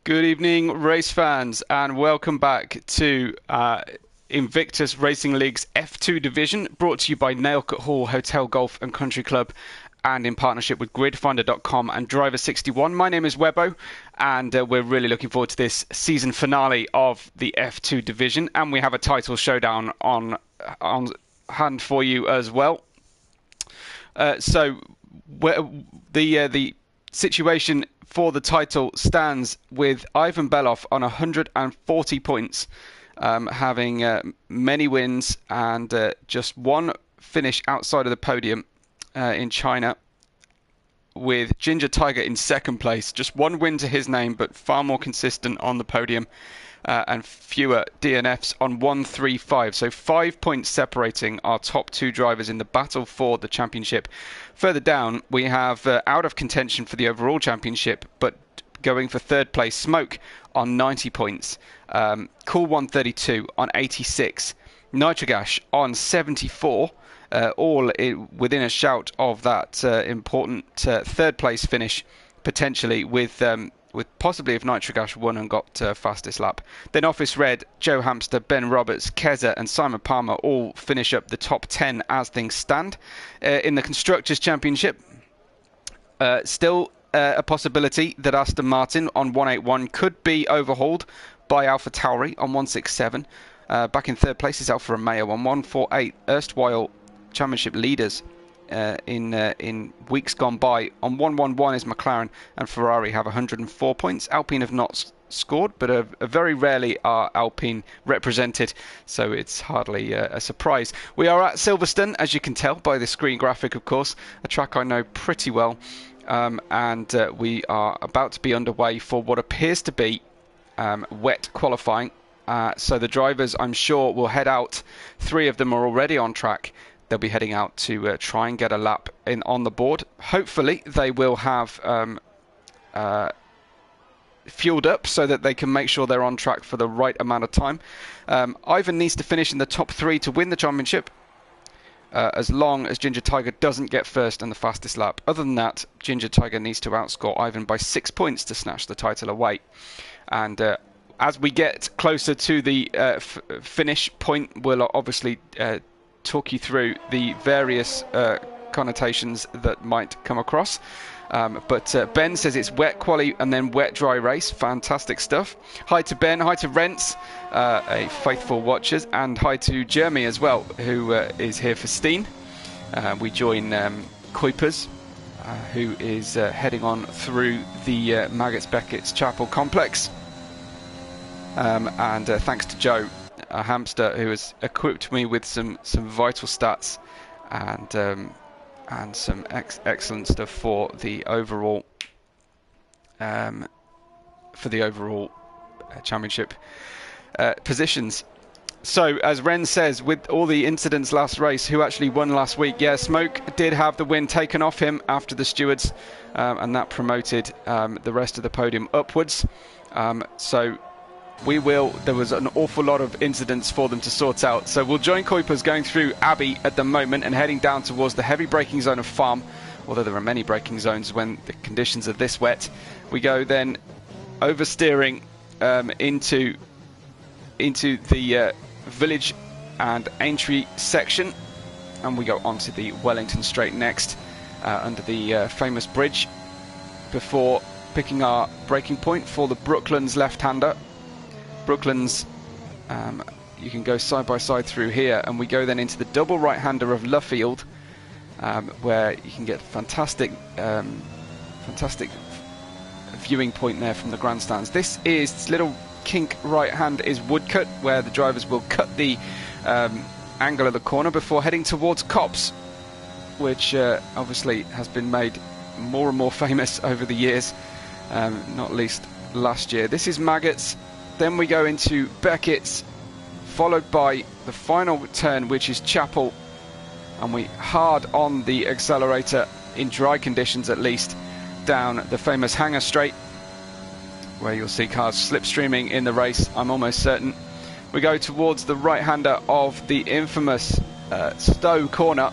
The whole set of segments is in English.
Good evening, race fans, and welcome back to Invictus Racing League's F2 division, brought to you by Nailcut Hall Hotel, Golf and Country Club, and in partnership with gridfinder.com and Driver61. My name is Webbo, and we're really looking forward to this season finale of the F2 division, and we have a title showdown on hand for you as well. So the situation for the title stands with Ivan Beloff on 140 points, having many wins and just one finish outside of the podium in China, with Ginger Tiger in second place. Just one win to his name, but far more consistent on the podium, and fewer DNFs on 135. So 5 points separating our top two drivers in the battle for the championship. Further down, we have out of contention for the overall championship, but going for third place, Smoke on 90 points. Cool 132 on 86. Nitrogash on 74. All within a shout of that important third place finish, potentially with possibly if Nitrogash won and got fastest lap. Then Office Red, Joe Hamster, Ben Roberts, Keza and Simon Palmer all finish up the top 10 as things stand. In the Constructors' Championship, still a possibility that Aston Martin on 181 could be overhauled by Alpha Tauri on 167. Back in third place is Alfa Romeo on 148. Erstwhile championship leaders in weeks gone by on 111 is McLaren, and Ferrari have 104 points. Alpine have not scored, but very rarely are Alpine represented, so it's hardly a surprise. We are at Silverstone, as you can tell by the screen graphic, of course, a track I know pretty well, and we are about to be underway for what appears to be wet qualifying. So the drivers, I'm sure, will head out. 3 of them are already on track. They'll be heading out to try and get a lap on the board. Hopefully they will have fueled up so that they can make sure they're on track for the right amount of time. Ivan needs to finish in the top 3 to win the championship, as long as Ginger Tiger doesn't get first and the fastest lap. Other than that, Ginger Tiger needs to outscore Ivan by 6 points to snatch the title away. And as we get closer to the finish point, we'll obviously talk you through the various connotations that might come across. But Ben says it's wet quali and then wet dry race. Fantastic stuff. Hi to Ben, hi to Rents, a faithful watcher, and hi to Jeremy as well, who is here for Steen. We join Kuipers, who is heading on through the Maggots Beckett's Chapel complex. And thanks to Joe, a hamster, who has equipped me with some vital stats and some excellent stuff for the overall championship positions. So, as Ren says, with all the incidents last race, who actually won last week? Yeah, Smoke did have the win taken off him after the stewards, and that promoted the rest of the podium upwards. So there was an awful lot of incidents for them to sort out. So we'll join Kuipers going through Abbey at the moment and heading down towards the heavy braking zone of Farm, although there are many braking zones when the conditions are this wet. We go then oversteering into the village and Aintree section, and we go onto the Wellington Straight next, under the famous bridge, before picking our braking point for the Brooklands left-hander. Brooklands, you can go side by side through here, and we go then into the double right-hander of Luffield, where you can get fantastic viewing point there from the grandstands. This little kink right-hand is Woodcut, where the drivers will cut the angle of the corner before heading towards Copse, which obviously has been made more and more famous over the years, not least last year. This is Maggots. Then we go into Beckett's, followed by the final turn, which is Chapel, and we hard on the accelerator, in dry conditions at least, down the famous Hanger Straight, where you'll see cars slipstreaming in the race, I'm almost certain. We go towards the right-hander of the infamous Stowe corner,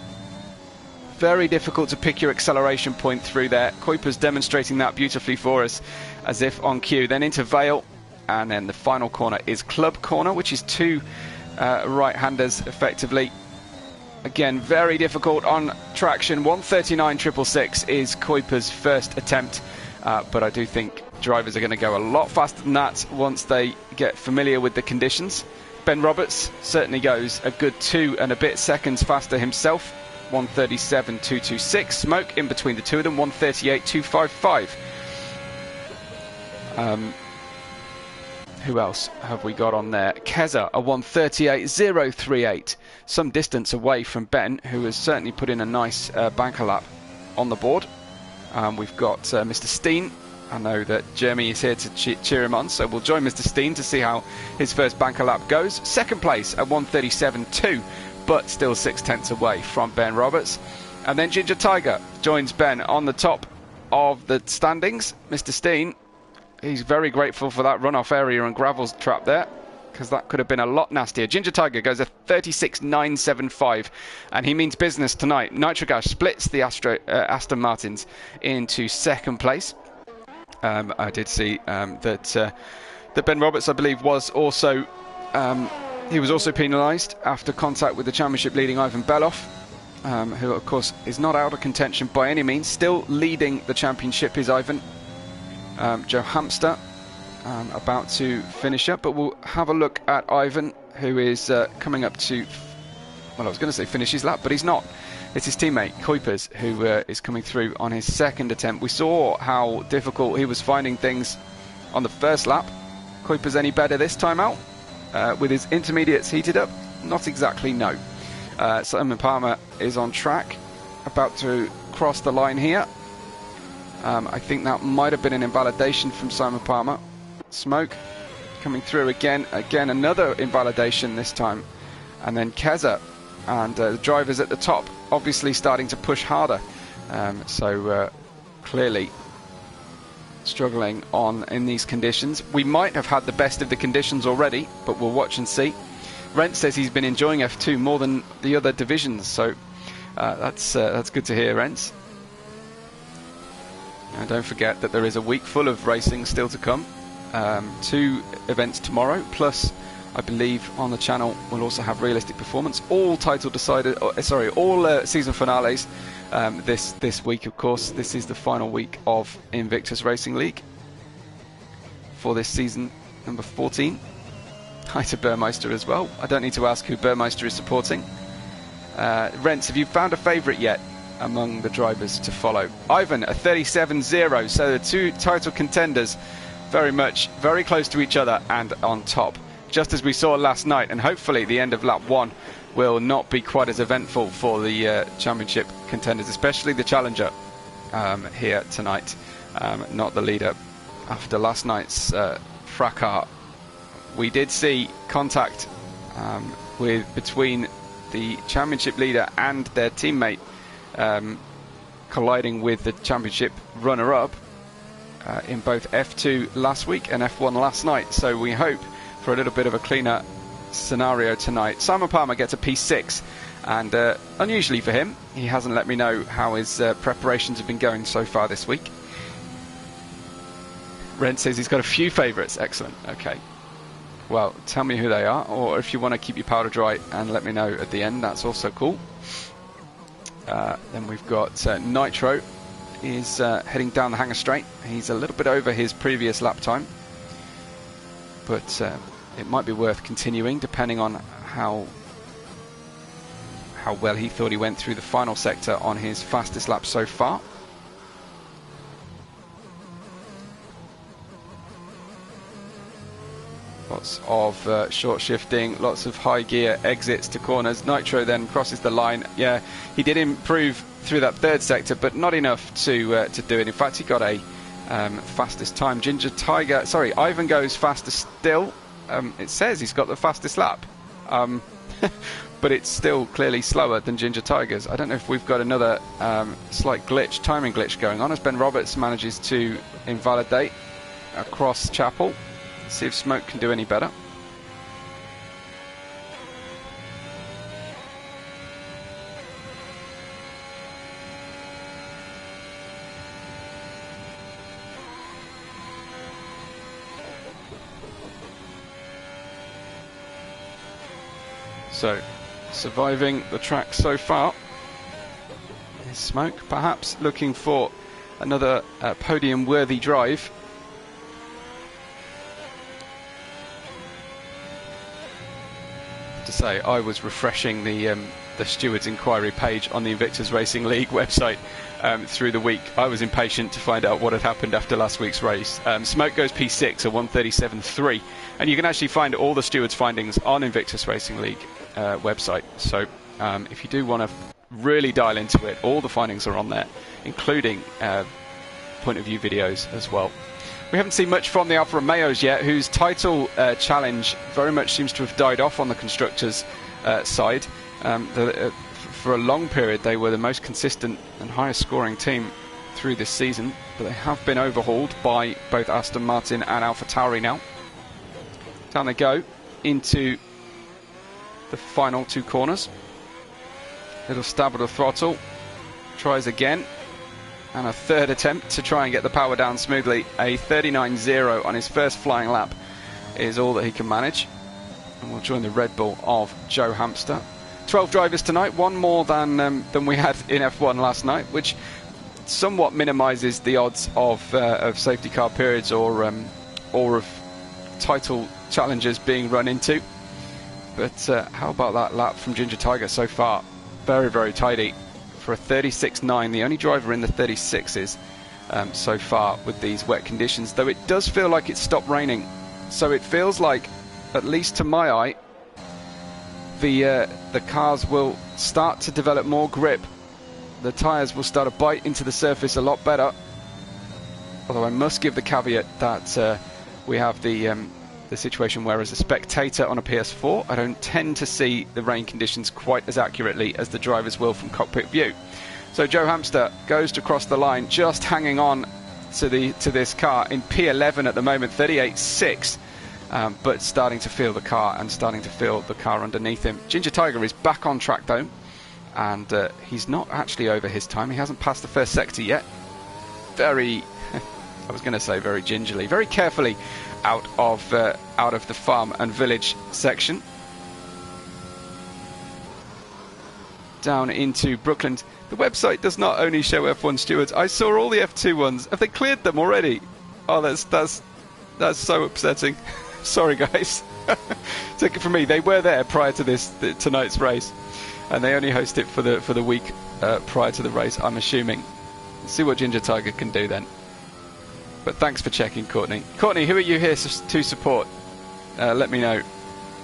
very difficult to pick your acceleration point through there. Kuiper's demonstrating that beautifully for us, as if on cue. Then into Vale, and then the final corner is Club Corner, which is two right-handers effectively. Again, very difficult on traction. 1:39.666 is Kuiper's first attempt, but I do think drivers are going to go a lot faster than that once they get familiar with the conditions. Ben Roberts certainly goes a good 2 and a bit seconds faster himself. 1:37.226. Smoke in between the two of them. 1:38.255. Who else have we got on there? Keza, a 1:38.038. Some distance away from Ben, who has certainly put in a nice banker lap on the board. We've got Mr. Steen. I know that Jeremy is here to cheer him on, so we'll join Mr. Steen to see how his first banker lap goes. Second place at 1:37.2, but still 0.6 away from Ben Roberts. And then Ginger Tiger joins Ben on the top of the standings. Mr. Steen, he's very grateful for that runoff area and gravel trap there, because that could have been a lot nastier. Ginger Tiger goes a 36.975, and he means business tonight. Nitrogas splits the Aston Martins into second place. I did see that Ben Roberts, I believe, was also penalised after contact with the championship leading Ivan Beloff, who of course is not out of contention by any means. Still leading the championship is Ivan. Joe Hamster about to finish up, but we'll have a look at Ivan, who is coming up to, well, I was going to say finish his lap, but he's not. It's his teammate Kuipers who is coming through on his second attempt. We saw how difficult he was finding things on the first lap. Kuipers any better this time out? With his intermediates heated up? Not exactly, no. Simon Palmer is on track, about to cross the line here. I think that might have been an invalidation from Simon Palmer. Smoke coming through again, another invalidation this time. And then Keza and the drivers at the top obviously starting to push harder. So clearly struggling on in these conditions. We might have had the best of the conditions already, but we'll watch and see. Rent says he's been enjoying F2 more than the other divisions, so that's good to hear, Rent. And don't forget that there is a week full of racing still to come. 2 events tomorrow, plus I believe on the channel we'll also have Realistic Performance, all title decided, all season finales this week. Of course, this is the final week of Invictus Racing League for this season number 14. Hi to Burmeister as well. I don't need to ask who Burmeister is supporting. Rents, have you found a favourite yet among the drivers to follow? Ivan, a 37.0, so the two title contenders very close to each other and on top, just as we saw last night. And hopefully the end of lap 1 will not be quite as eventful for the championship contenders, especially the challenger here tonight, not the leader. After last night's fracas, we did see contact between the championship leader and their teammate colliding with the championship runner-up in both F2 last week and F1 last night. So we hope for a little bit of a cleaner scenario tonight. Simon Palmer gets a P6, and unusually for him, he hasn't let me know how his preparations have been going so far this week. Rent says he's got a few favourites. Excellent. Okay. Well, tell me who they are, or if you want to keep your powder dry and let me know at the end, that's also cool. Then we've got Nitro is heading down the Hangar Straight. He's a little bit over his previous lap time, but it might be worth continuing depending on how well he thought he went through the final sector on his fastest lap so far. Lots of short shifting, lots of high gear exits to corners. Nitro then crosses the line. Yeah, he did improve through that third sector, but not enough to do it. In fact, he got a fastest time. Ivan goes faster still. It says he's got the fastest lap, but it's still clearly slower than Ginger Tiger's. I don't know if we've got another slight timing glitch going on, as Ben Roberts manages to invalidate across Chapel. See if Smoke can do any better. So, surviving the track so far is Smoke, perhaps looking for another podium-worthy drive. To say, I was refreshing the stewards inquiry page on the Invictus Racing League website through the week. I was impatient to find out what had happened after last week's race. Smoke goes P6, a 1:37.3, and you can actually find all the stewards' findings on Invictus Racing League website. So if you do want to really dial into it, all the findings are on there, including point of view videos as well. We haven't seen much from the Alfa Romeos yet, whose title challenge very much seems to have died off on the constructors' side. For a long period they were the most consistent and highest scoring team through this season, but they have been overhauled by both Aston Martin and AlphaTauri now. Down they go into the final two corners. Little stab at the throttle, tries again, and a third attempt to try and get the power down smoothly. A 39.0 on his first flying lap is all that he can manage, and we'll join the Red Bull of Joe Hamster. 12 drivers tonight, one more than we had in F1 last night, which somewhat minimises the odds of safety car periods or of title challenges being run into. But how about that lap from Ginger Tiger so far? Very, very tidy for a 36.9, the only driver in the 36s so far with these wet conditions, though it does feel like it's stopped raining. So it feels like, at least to my eye, the cars will start to develop more grip. The tyres will start to bite into the surface a lot better. Although I must give the caveat that we have the situation where, as a spectator on a PS4, I don't tend to see the rain conditions quite as accurately as the drivers will from cockpit view. So Joe Hamster goes to cross the line, just hanging on to this car in P11 at the moment, 38.6. But starting to feel the car and starting to feel the car underneath him. Ginger Tiger is back on track though, and he's not actually over his time. He hasn't passed the first sector yet. Very, I was going to say very gingerly, very carefully out of the farm and village section. Down into Brooklyn. The website does not only show F1 stewards. I saw all the F2 ones. Have they cleared them already? Oh, that's so upsetting. Sorry guys. Take it from me, they were there prior to tonight's race, and they only host it for the week prior to the race, I'm assuming. See what Ginger Tiger can do then. But thanks for checking, Courtney. Courtney, who are you here to support? Let me know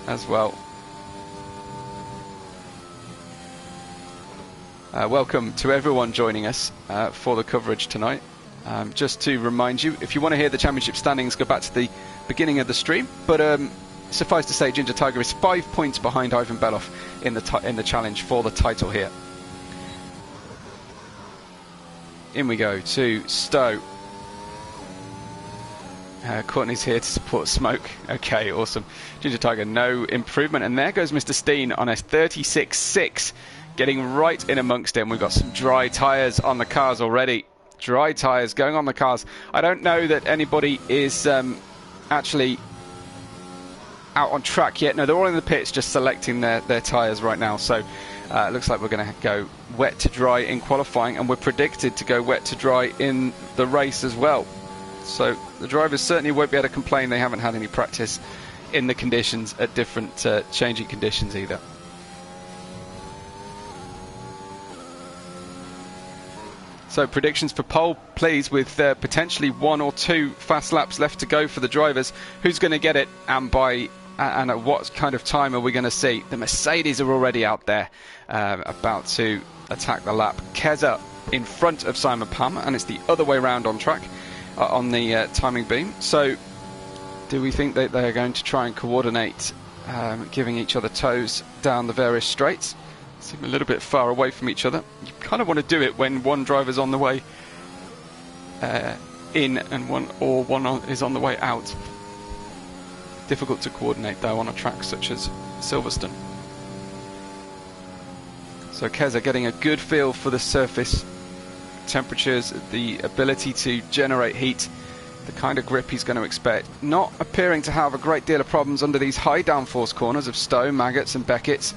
as well. Welcome to everyone joining us for the coverage tonight. Just to remind you, if you want to hear the championship standings, go back to the beginning of the stream. But suffice to say, Ginger Tiger is 5 points behind Ivan Beloff in the challenge for the title here. In we go to Stowe. Courtney's here to support Smoke. Okay, awesome. Ginger Tiger, no improvement. And there goes Mr. Steen on a 36.6, getting right in amongst him. We've got some dry tyres on the cars already. Dry tyres going on the cars. I don't know that anybody is actually out on track yet. No, they're all in the pits just selecting their tyres right now. So it looks like we're going to go wet to dry in qualifying, and we're predicted to go wet to dry in the race as well. So the drivers certainly won't be able to complain they haven't had any practice in the conditions at different changing conditions either. So predictions for pole, please, with potentially 1 or 2 fast laps left to go for the drivers. Who's going to get it, and at what kind of time are we going to see? The Mercedes are already out there about to attack the lap. Keza in front of Simon Palmer, and it's the other way round on track on the timing beam. So do we think that they're going to try and coordinate giving each other toes down the various straights? Seem a little bit far away from each other. You kind of want to do it when one driver's on the way in and one is on the way out. Difficult to coordinate though on a track such as Silverstone. So Keza getting a good feel for the surface temperatures, the ability to generate heat the kind of grip he's going to expect. Not appearing to have a great deal of problems under these high downforce corners of Stowe, Maggots and Beckett's,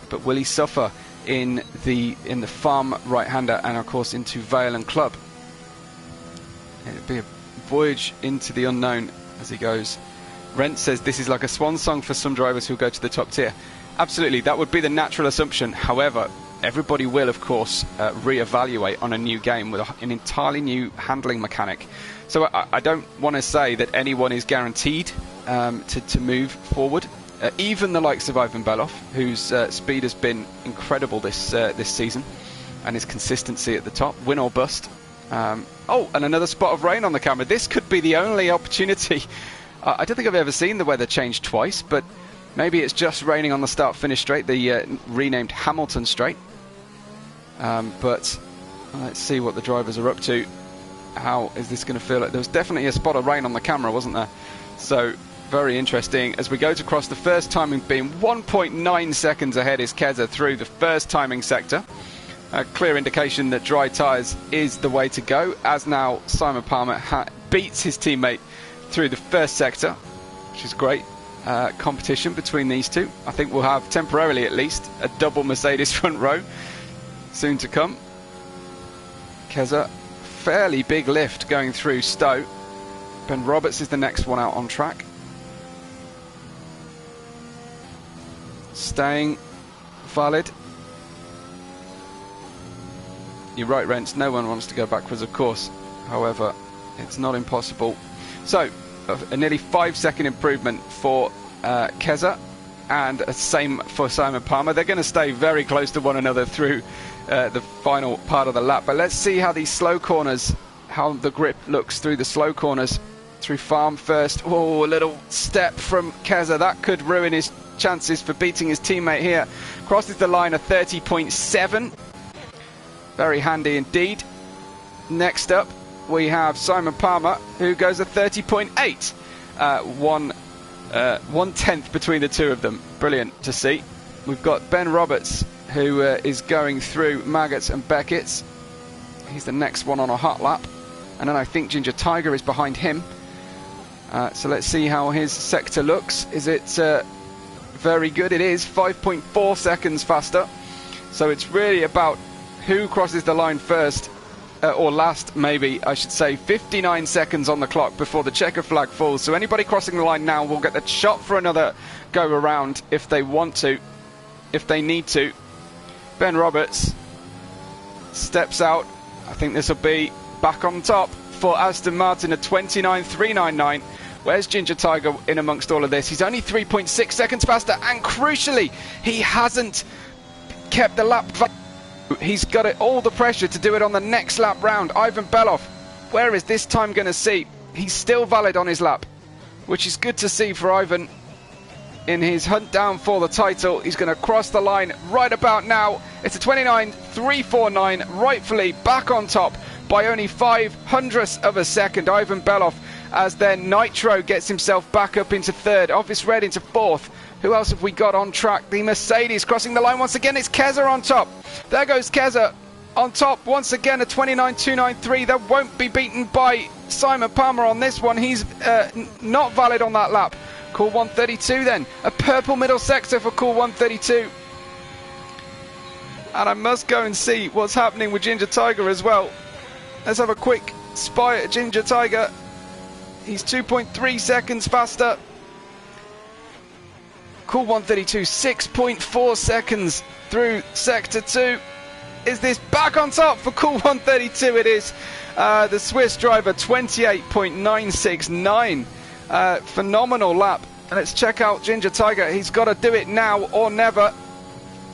but will he suffer in the farm right-hander and of course into Vale and Club? It'll be a voyage into the unknown as he goes. Rent says this is like a swan song for some drivers who'll go to the top tier. Absolutely, that would be the natural assumption. However, everybody will, of course, re-evaluate on a new game with an entirely new handling mechanic. So I don't want to say that anyone is guaranteed to move forward. Even the likes of Ivan Belov, whose speed has been incredible this season, and his consistency at the top, win or bust. Oh, and another spot of rain on the camera. This could be the only opportunity. I don't think I've ever seen the weather change twice, but maybe it's just raining on the start-finish straight, the renamed Hamilton straight. But let's see what the drivers are up to. How is this going to feel? There was definitely a spot of rain on the camera, wasn't there? So very interesting. As we go to cross the first timing beam, 1.9 seconds ahead is Keza through the first timing sector. A clear indication that dry tyres is the way to go, as now Simon Palmer beats his teammate through the first sector, which is great. Competition between these two. I think we'll have, temporarily at least, a double Mercedes front row soon to come. Keza, fairly big lift going through Stowe. Ben Roberts is the next one out on track. Staying valid. You're right, Rents, no one wants to go backwards, of course. However, it's not impossible. So, a nearly 5-second improvement for Keza, and the same for Simon Palmer. They're going to stay very close to one another through the final part of the lap. But let's see how these slow corners, how the grip looks through the slow corners. Through Farm first. Oh, a little step from Keza. That could ruin his chances for beating his teammate here. Crosses the line at 30.7. Very handy indeed. Next up, we have Simon Palmer, who goes at 30.8. One tenth between the two of them. Brilliant to see. We've got Ben Roberts, who is going through Maggots and Beckett's. He's the next one on a hot lap. And then I think Ginger Tiger is behind him. So let's see how his sector looks. Is it very good? It is 5.4 seconds faster. So it's really about who crosses the line first, or last maybe, I should say. 59 seconds on the clock before the checker flag falls. So anybody crossing the line now will get the shot for another go around if they want to, if they need to. Ben Roberts steps out. I think this will be back on top for Aston Martin at 29.399. Where's Ginger Tiger in amongst all of this? He's only 3.6 seconds faster, and crucially, he hasn't kept the lap. He's got all the pressure to do it on the next lap round. Ivan Belov, where is this time going to see? He's still valid on his lap, which is good to see for Ivan in his hunt down for the title. He's going to cross the line right about now. It's a 29.349, rightfully back on top by only 0.05 of a second. Ivan Belov, as then Nitro gets himself back up into third, Office Red into fourth. Who else have we got on track? The Mercedes crossing the line once again. It's Keza on top. There goes Keza on top once again at 29.293. That won't be beaten by Simon Palmer on this one. He's not valid on that lap. Cool 132 then. A purple middle sector for Cool 132. And I must go and see what's happening with Ginger Tiger as well. Let's have a quick spy at Ginger Tiger. He's 2.3 seconds faster. Cool 132, 6.4 seconds through Sector 2. Is this back on top for Cool 132? It is. The Swiss driver, 28.969. Phenomenal lap. And let's check out Ginger Tiger. He's got to do it now or never.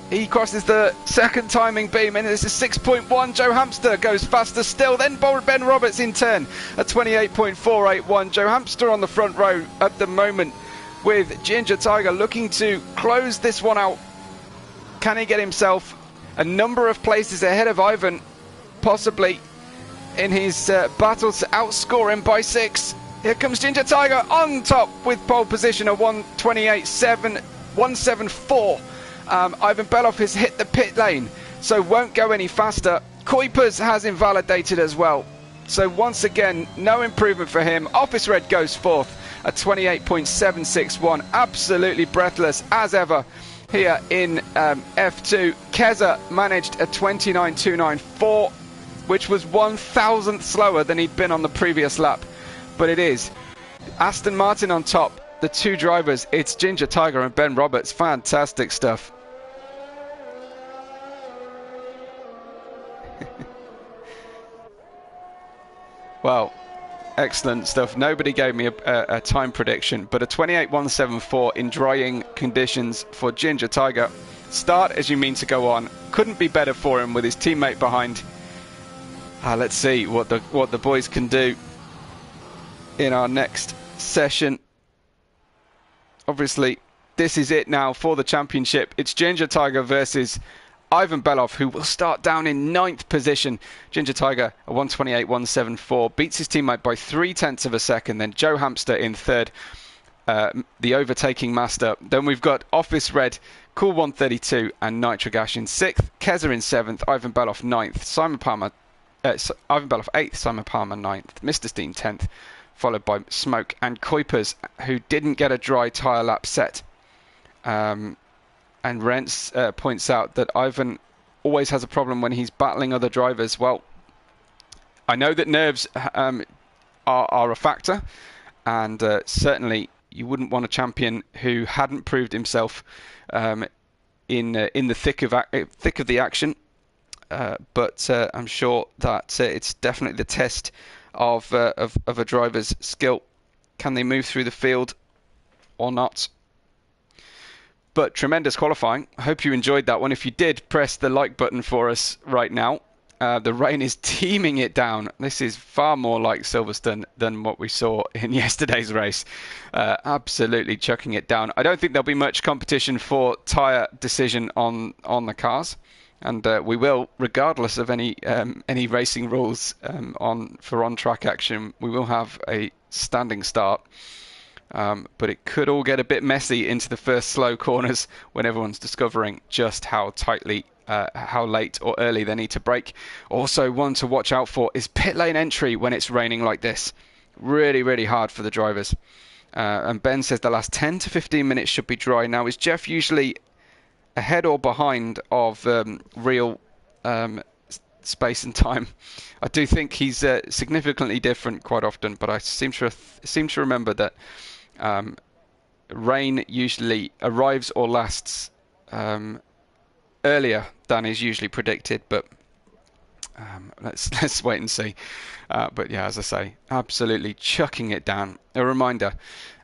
He crosses the second timing beam, and this is 6.1. Joe Hamster goes faster still. Then Ben Roberts in turn at 28.481. Joe Hamster on the front row at the moment, with Ginger Tiger looking to close this one out. Can he get himself a number of places ahead of Ivan, possibly in his battle to outscore him by 6? Here comes Ginger Tiger on top with pole position at 128.174. Ivan Belov has hit the pit lane, so won't go any faster. Kuipers has invalidated as well. So once again, no improvement for him. Office Red goes fourth at 28.761. Absolutely breathless as ever here in F2. Keza managed a 29.294, which was 1,000th slower than he'd been on the previous lap. But it is Aston Martin on top. The two drivers, it's Ginger Tiger and Ben Roberts. Fantastic stuff. Well, excellent stuff. Nobody gave me a time prediction, but a 28.174 in drying conditions for Ginger Tiger. Start as you mean to go on. Couldn't be better for him with his teammate behind. Let's see what the boys can do in our next session. Obviously, this is it now for the championship. It's Ginger Tiger versus Ivan Belov, who will start down in 9th position. Ginger Tiger, a 128.174, beats his teammate by 0.3 of a second. Then Joe Hamster in 3rd, the overtaking master. Then we've got Office Red, Cool 132, and Nitric Ash in 6th. Keza in 7th, Ivan Belov 9th, Ivan Belov 8th, Simon Palmer 9th, Mr. Steam 10th, followed by Smoke and Kuipers, who didn't get a dry tyre lap set. And Rents points out that Ivan always has a problem when he's battling other drivers. Well, I know that nerves are a factor, and certainly you wouldn't want a champion who hadn't proved himself in the thick of the action. But I'm sure that it's definitely the test of a driver's skill. Can they move through the field or not? But tremendous qualifying. I hope you enjoyed that one. If you did, press the like button for us right now. The rain is teeming it down. This is far more like Silverstone than what we saw in yesterday's race. Absolutely chucking it down. I don't think there'll be much competition for tyre decision on the cars. And we will, regardless of any racing rules for on-track action, we will have a standing start. But it could all get a bit messy into the first slow corners when everyone's discovering just how late or early they need to brake. Also, one to watch out for is pit lane entry when it's raining like this. Really, really hard for the drivers. And Ben says the last 10 to 15 minutes should be dry. Now, is Jeff usually ahead or behind of real space and time? I do think he's significantly different quite often, but I seem to remember that rain usually arrives or lasts earlier than is usually predicted, but let's wait and see. But yeah, as I say, absolutely chucking it down. A reminder,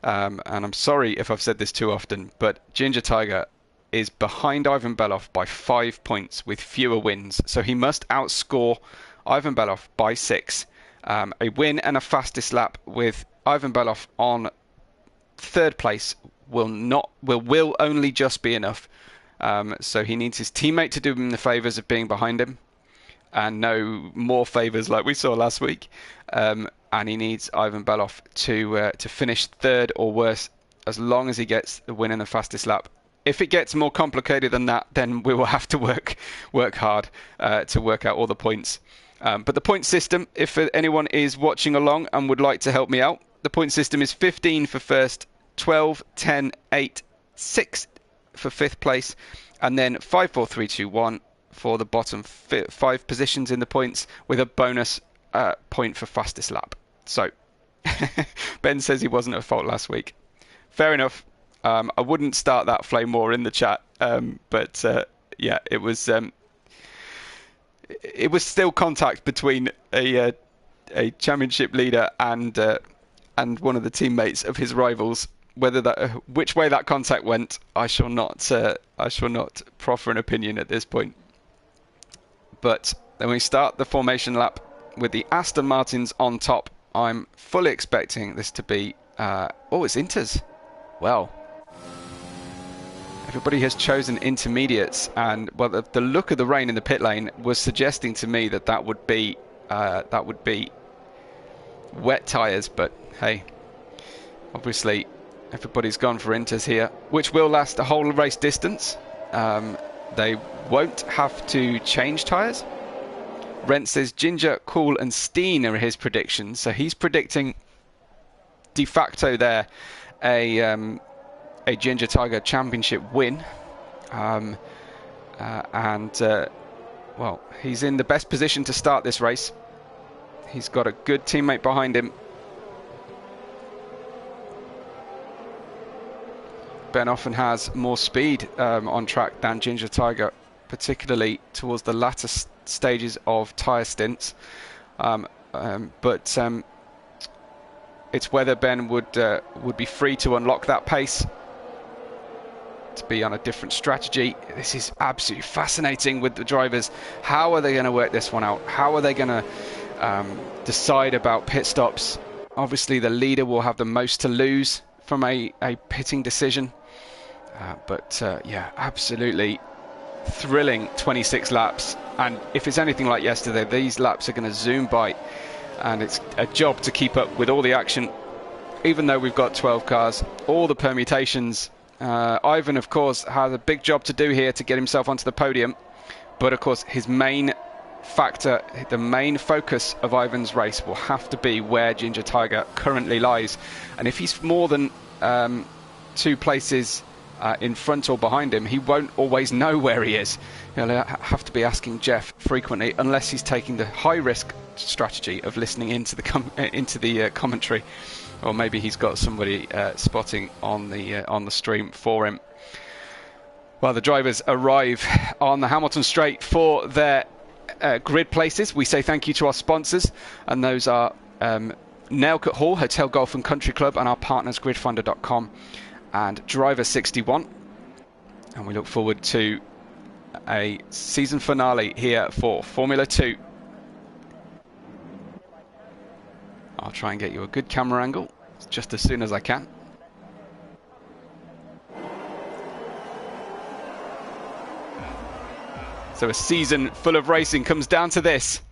and I'm sorry if I've said this too often, but Ginger Tiger is behind Ivan Belov by 5 points with fewer wins, so he must outscore Ivan Belov by 6. A win and a fastest lap with Ivan Belov on 3rd place will only just be enough. So he needs his teammate to do him the favours of being behind him, and no more favours like we saw last week. And he needs Ivan Belov to finish 3rd or worse, as long as he gets the win and the fastest lap. If it gets more complicated than that, then we will have to work hard to work out all the points. But the point system, if anyone is watching along and would like to help me out, the point system is 15 for first, 12, 10, 8, 6 for 5th place, and then 5, 4, 3, 2, 1 for the bottom 5 positions in the points, with a bonus point for fastest lap. So Ben says he wasn't at fault last week. Fair enough. I wouldn't start that flame war in the chat, but yeah, it was still contact between a championship leader and one of the teammates of his rivals. Which way that contact went, I shall not proffer an opinion at this point. But then we start the formation lap with the Aston Martins on top. I'm fully expecting this to be it's Inters. Well, everybody has chosen intermediates, and well, the look of the rain in the pit lane was suggesting to me that would be wet tyres. But hey, obviously everybody's gone for Inters here, which will last the whole race distance. They won't have to change tyres, Rent says Ginger, Cool and Steen are his predictions. So he's predicting de facto there a Ginger Tiger Championship win. Well, he's in the best position to start this race. He's got a good teammate behind him. Ben often has more speed on track than Ginger Tiger, particularly towards the latter stages of tyre stints. But it's whether Ben would be free to unlock that pace, to be on a different strategy. This is absolutely fascinating with the drivers. How are they going to work this one out? How are they going to decide about pit stops? Obviously the leader will have the most to lose from a pitting decision, but yeah, absolutely thrilling 26 laps. And if it's anything like yesterday, these laps are going to zoom by, and it's a job to keep up with all the action, even though we've got 12 cars, all the permutations. Ivan, of course, has a big job to do here to get himself onto the podium, but of course his main factor, the main focus of Ivan's race will have to be where Ginger Tiger currently lies. And if he's more than 2 places in front or behind him, he won't always know where he is. He'll have to be asking Jeff frequently, unless he's taking the high risk strategy of listening into the commentary. Or maybe he's got somebody spotting on the stream for him. Well, the drivers arrive on the Hamilton Straight for their grid places. We say thank you to our sponsors, and those are Nailcut Hall, Hotel Golf and Country Club, and our partners gridfinder.com and Driver 61. And we look forward to a season finale here for Formula 2. I'll try and get you a good camera angle just as soon as I can. So a season full of racing comes down to this.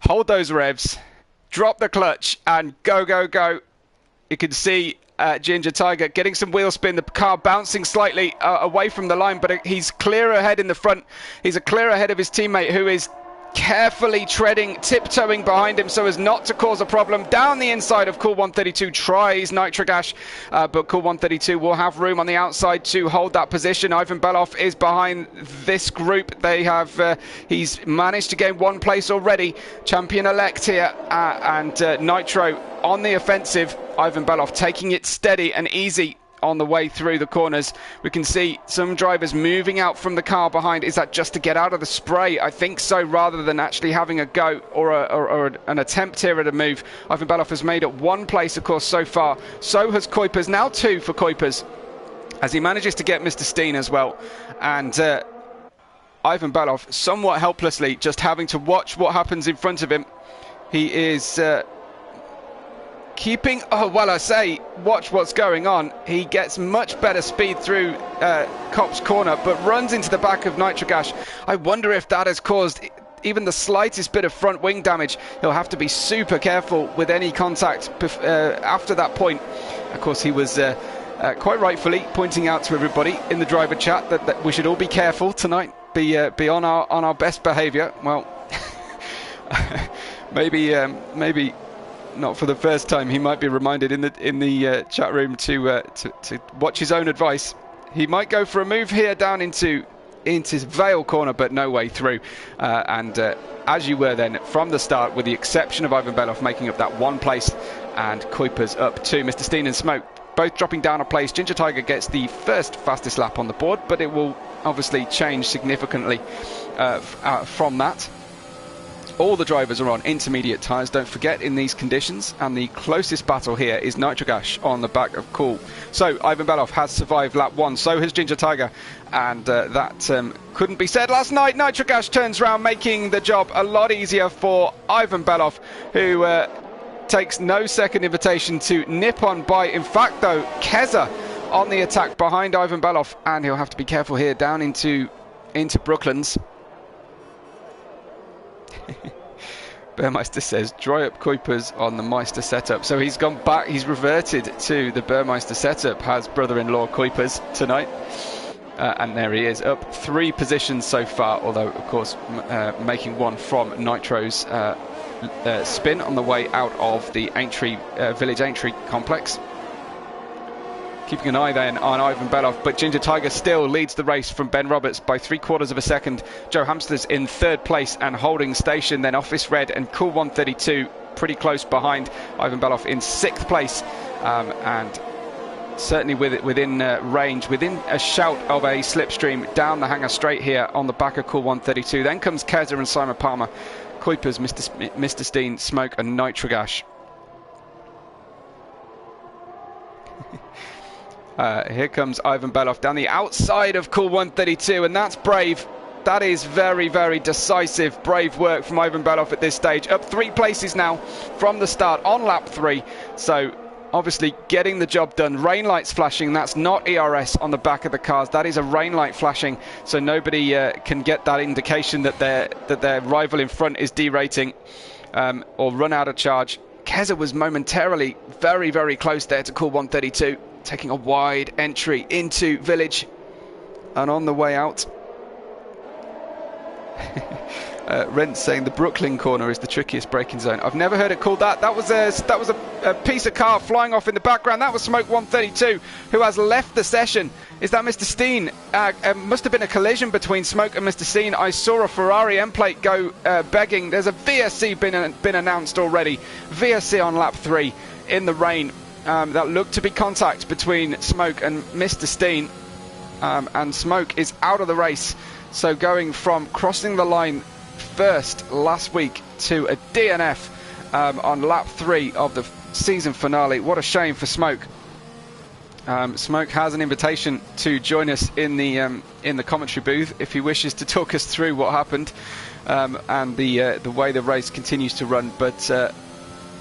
Hold those revs, drop the clutch, and go, go, go. You can see Ginger Tiger getting some wheel spin, the car bouncing slightly away from the line, but he's clear ahead in the front. He's clear ahead of his teammate, who is carefully treading, tiptoeing behind him so as not to cause a problem. Down the inside of Cool 132 tries Nitric Ash, but Cool 132 will have room on the outside to hold that position. Ivan Beloff is behind this group. They have he's managed to gain 1 place already. Champion-elect here, and Nitro on the offensive. Ivan Beloff taking it steady and easy on the way through the corners. We can see some drivers moving out from the car behind. Is that just to get out of the spray? I think so, rather than actually having a go or an attempt here at a move. Ivan Beloff has made it 1 place, of course, so far. So has Kuipers, now 2 for Kuipers, as he manages to get Mr. Steen as well. And Ivan Beloff somewhat helplessly just having to watch what happens in front of him. He is keeping, watch what's going on. He gets much better speed through Cop's corner, but runs into the back of Nitric Ash. I wonder if that has caused even the slightest bit of front wing damage. He'll have to be super careful with any contact after that point. Of course, he was quite rightfully pointing out to everybody in the driver chat that we should all be careful tonight, be on our best behaviour. Well, maybe not for the first time, he might be reminded in the chat room to watch his own advice. He might go for a move here down into Vale corner, but no way through. As you were then from the start, with the exception of Ivan Beloff making up that 1 place, and Kuipers up 2. Mr. Steen and Smoke both dropping down a place. Ginger Tiger gets the first fastest lap on the board, but it will obviously change significantly from that. All the drivers are on intermediate tyres, don't forget, in these conditions, and the closest battle here is Nitric Ash on the back of Cool. So Ivan Beloff has survived lap 1, so has Ginger Tiger, and that couldn't be said last night. Nitric Ash turns round, making the job a lot easier for Ivan Beloff, who takes no second invitation to nip on by. In fact, though, Keza on the attack behind Ivan Beloff, and he'll have to be careful here down into Brooklands. Burmeister says dry up Kuipers on the Meister setup. So he's gone back, he's reverted to the Burmeister setup, has brother-in-law Kuipers tonight. And there he is, up 3 positions so far, although, of course, making one from Nitro's spin on the way out of the Aintree, Village Aintree complex. Keeping an eye then on Ivan Beloff, but Ginger Tiger still leads the race from Ben Roberts by 3/4 of a second. Joe Hamster's in 3rd place and holding station. Then Office Red and Cool 132 pretty close behind. Ivan Beloff in 6th place, and certainly within range, within a shout of a slipstream down the hanger straight here on the back of Cool 132. Then comes Keza and Simon Palmer, Kuipers, Mr. Steen, Smoke and Nitrogash. Here comes Ivan Beloff down the outside of Cool 132, and that's brave. That is very, very decisive, brave work from Ivan Beloff at this stage. Up 3 places now from the start on lap 3. So obviously getting the job done. Rain lights flashing. That's not ERS on the back of the cars. That is a rain light flashing. So nobody can get that indication that their rival in front is derating or run out of charge. Keza was momentarily very, very close there to Cool 132. Taking a wide entry into Village, and on the way out, Rent saying the Brooklyn corner is the trickiest braking zone. I've never heard it called that. That was a piece of car flying off in the background. That was Smoke 132, who has left the session. Is that Mr. Steen? Must have been a collision between Smoke and Mr. Steen. I saw a Ferrari M plate go begging. There's a VSC been announced already. VSC on lap 3 in the rain. That looked to be contact between Smoke and Mr. Steen, and Smoke is out of the race. So going from crossing the line first last week to a DNF on lap 3 of the season finale. What a shame for Smoke. Smoke has an invitation to join us in the commentary booth if he wishes to talk us through what happened and the way the race continues to run. But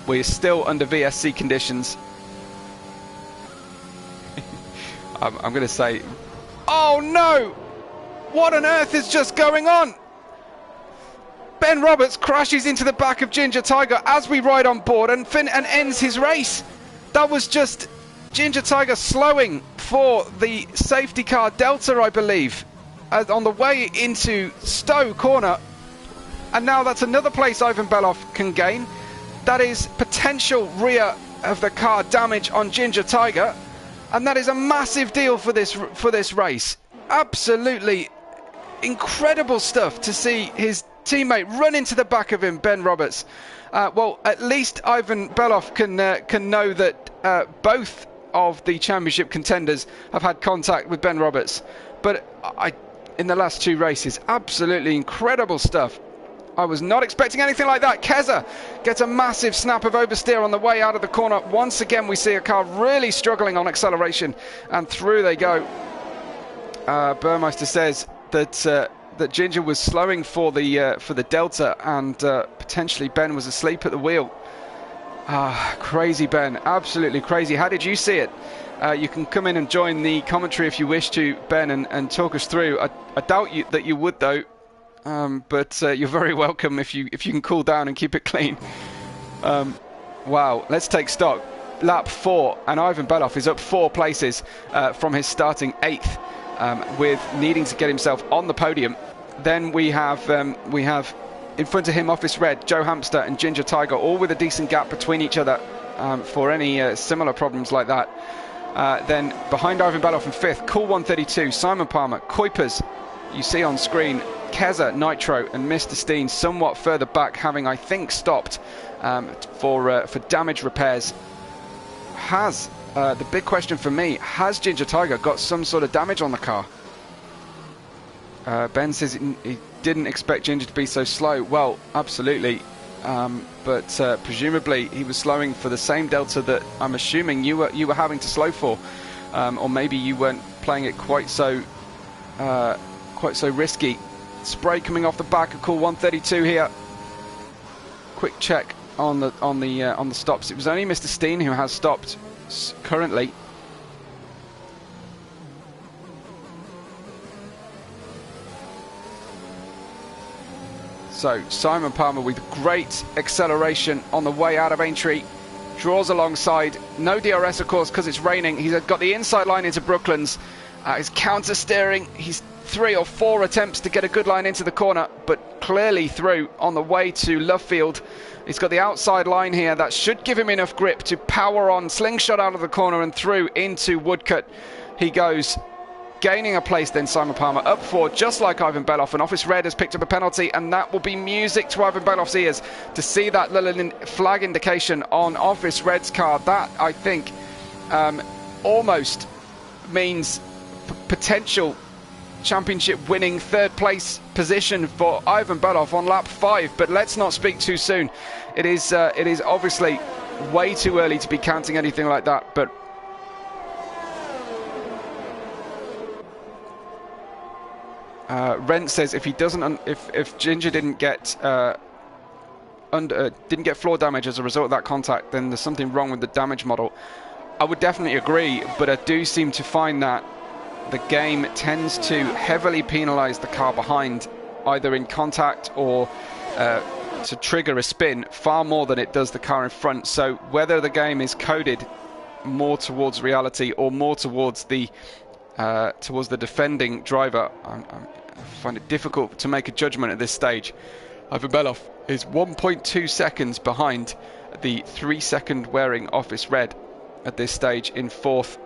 we're still under VSC conditions. I'm going to say, oh no! What on earth is just going on? Ben Roberts crashes into the back of Ginger Tiger as we ride on board and ends his race. That was just Ginger Tiger slowing for the safety car Delta, I believe, on the way into Stowe corner. And now that's another place Ivan Beloff can gain. That is potential rear of the car damage on Ginger Tiger. And that is a massive deal for this race. Absolutely incredible stuff to see his teammate run into the back of him, Ben Roberts. Well, at least Ivan Beloff can know that both of the championship contenders have had contact with Ben Roberts. But in the last 2 races, absolutely incredible stuff. I was not expecting anything like that. Keza gets a massive snap of oversteer on the way out of the corner. Once again, we see a car really struggling on acceleration, and through they go. Burmeister says that Ginger was slowing for the Delta, and potentially Ben was asleep at the wheel. Crazy, Ben. Absolutely crazy. How did you see it? You can come in and join the commentary if you wish to, Ben, and talk us through. I doubt that you would, though. But you're very welcome if you can cool down and keep it clean. Wow, let's take stock. Lap 4, and Ivan Beloff is up 4 places from his starting 8th, with needing to get himself on the podium. Then we have in front of him Office Red, Joe Hamster and Ginger Tiger, all with a decent gap between each other for any similar problems like that. Then behind Ivan Beloff in 5th, Cool 132, Simon Palmer, Kuipers, you see on screen, Keza, Nitro and Mr. Steen somewhat further back, having, I think, stopped for damage repairs. The big question for me, has Ginger Tiger got some sort of damage on the car? Ben says he didn't expect Ginger to be so slow. Well, absolutely. But presumably he was slowing for the same Delta that I'm assuming you were having to slow for. Or maybe you weren't playing it quite so risky. Spray coming off the back of Cool 132 here. Quick check on the stops. It was only Mr. Steen who has stopped currently. So Simon Palmer with great acceleration on the way out of Aintree, draws alongside. No DRS, of course, because it's raining. He's got the inside line into Brooklands, He's counter steering. He's 3 or 4 attempts to get a good line into the corner, but clearly through on the way to left field. He's got the outside line here. That should give him enough grip to power on, slingshot out of the corner and through into Woodcut. He goes, gaining a place then Simon Palmer up 4, just like Ivan Beloff, and Office Red has picked up a penalty, and that will be music to Ivan Beloff's ears to see that little flag indication on Office Red's car. That, I think, almost means potential championship winning 3rd place position for Ivan Beloff on lap 5, but let's not speak too soon. It is obviously way too early to be counting anything like that, but Rent says if he doesn't, if Ginger didn't get floor damage as a result of that contact, then there's something wrong with the damage model. I would definitely agree, but I do seem to find that the game tends to heavily penalise the car behind, either in contact or to trigger a spin, far more than it does the car in front. So whether the game is coded more towards reality or more towards the defending driver, I find it difficult to make a judgment at this stage. Ivan Beloff is 1.2 seconds behind the 3-second wearing Office Red at this stage in 4th,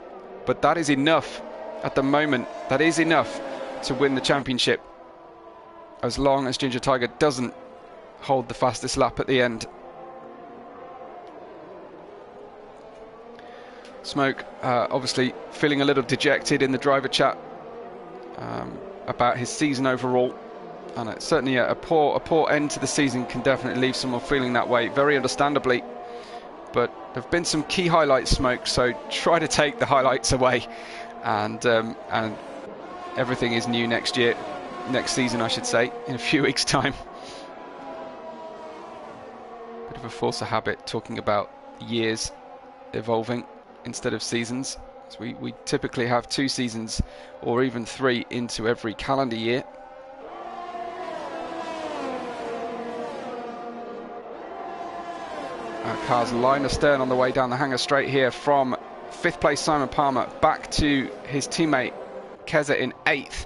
but that is enough at the moment. That is enough to win the championship, as long as Ginger Tiger doesn't hold the fastest lap at the end. Smoke obviously feeling a little dejected in the driver chat about his season overall, and certainly a poor end to the season can definitely leave someone feeling that way, very understandably. But there have been some key highlights, Smoke, so try to take the highlights away, and everything is new next season I should say, in a few weeks' time. Bit of a force of habit talking about years evolving instead of seasons. So we typically have 2 seasons or even 3 into every calendar year. Cars line astern on the way down the hangar straight here from 5th place Simon Palmer back to his teammate Keza in 8th,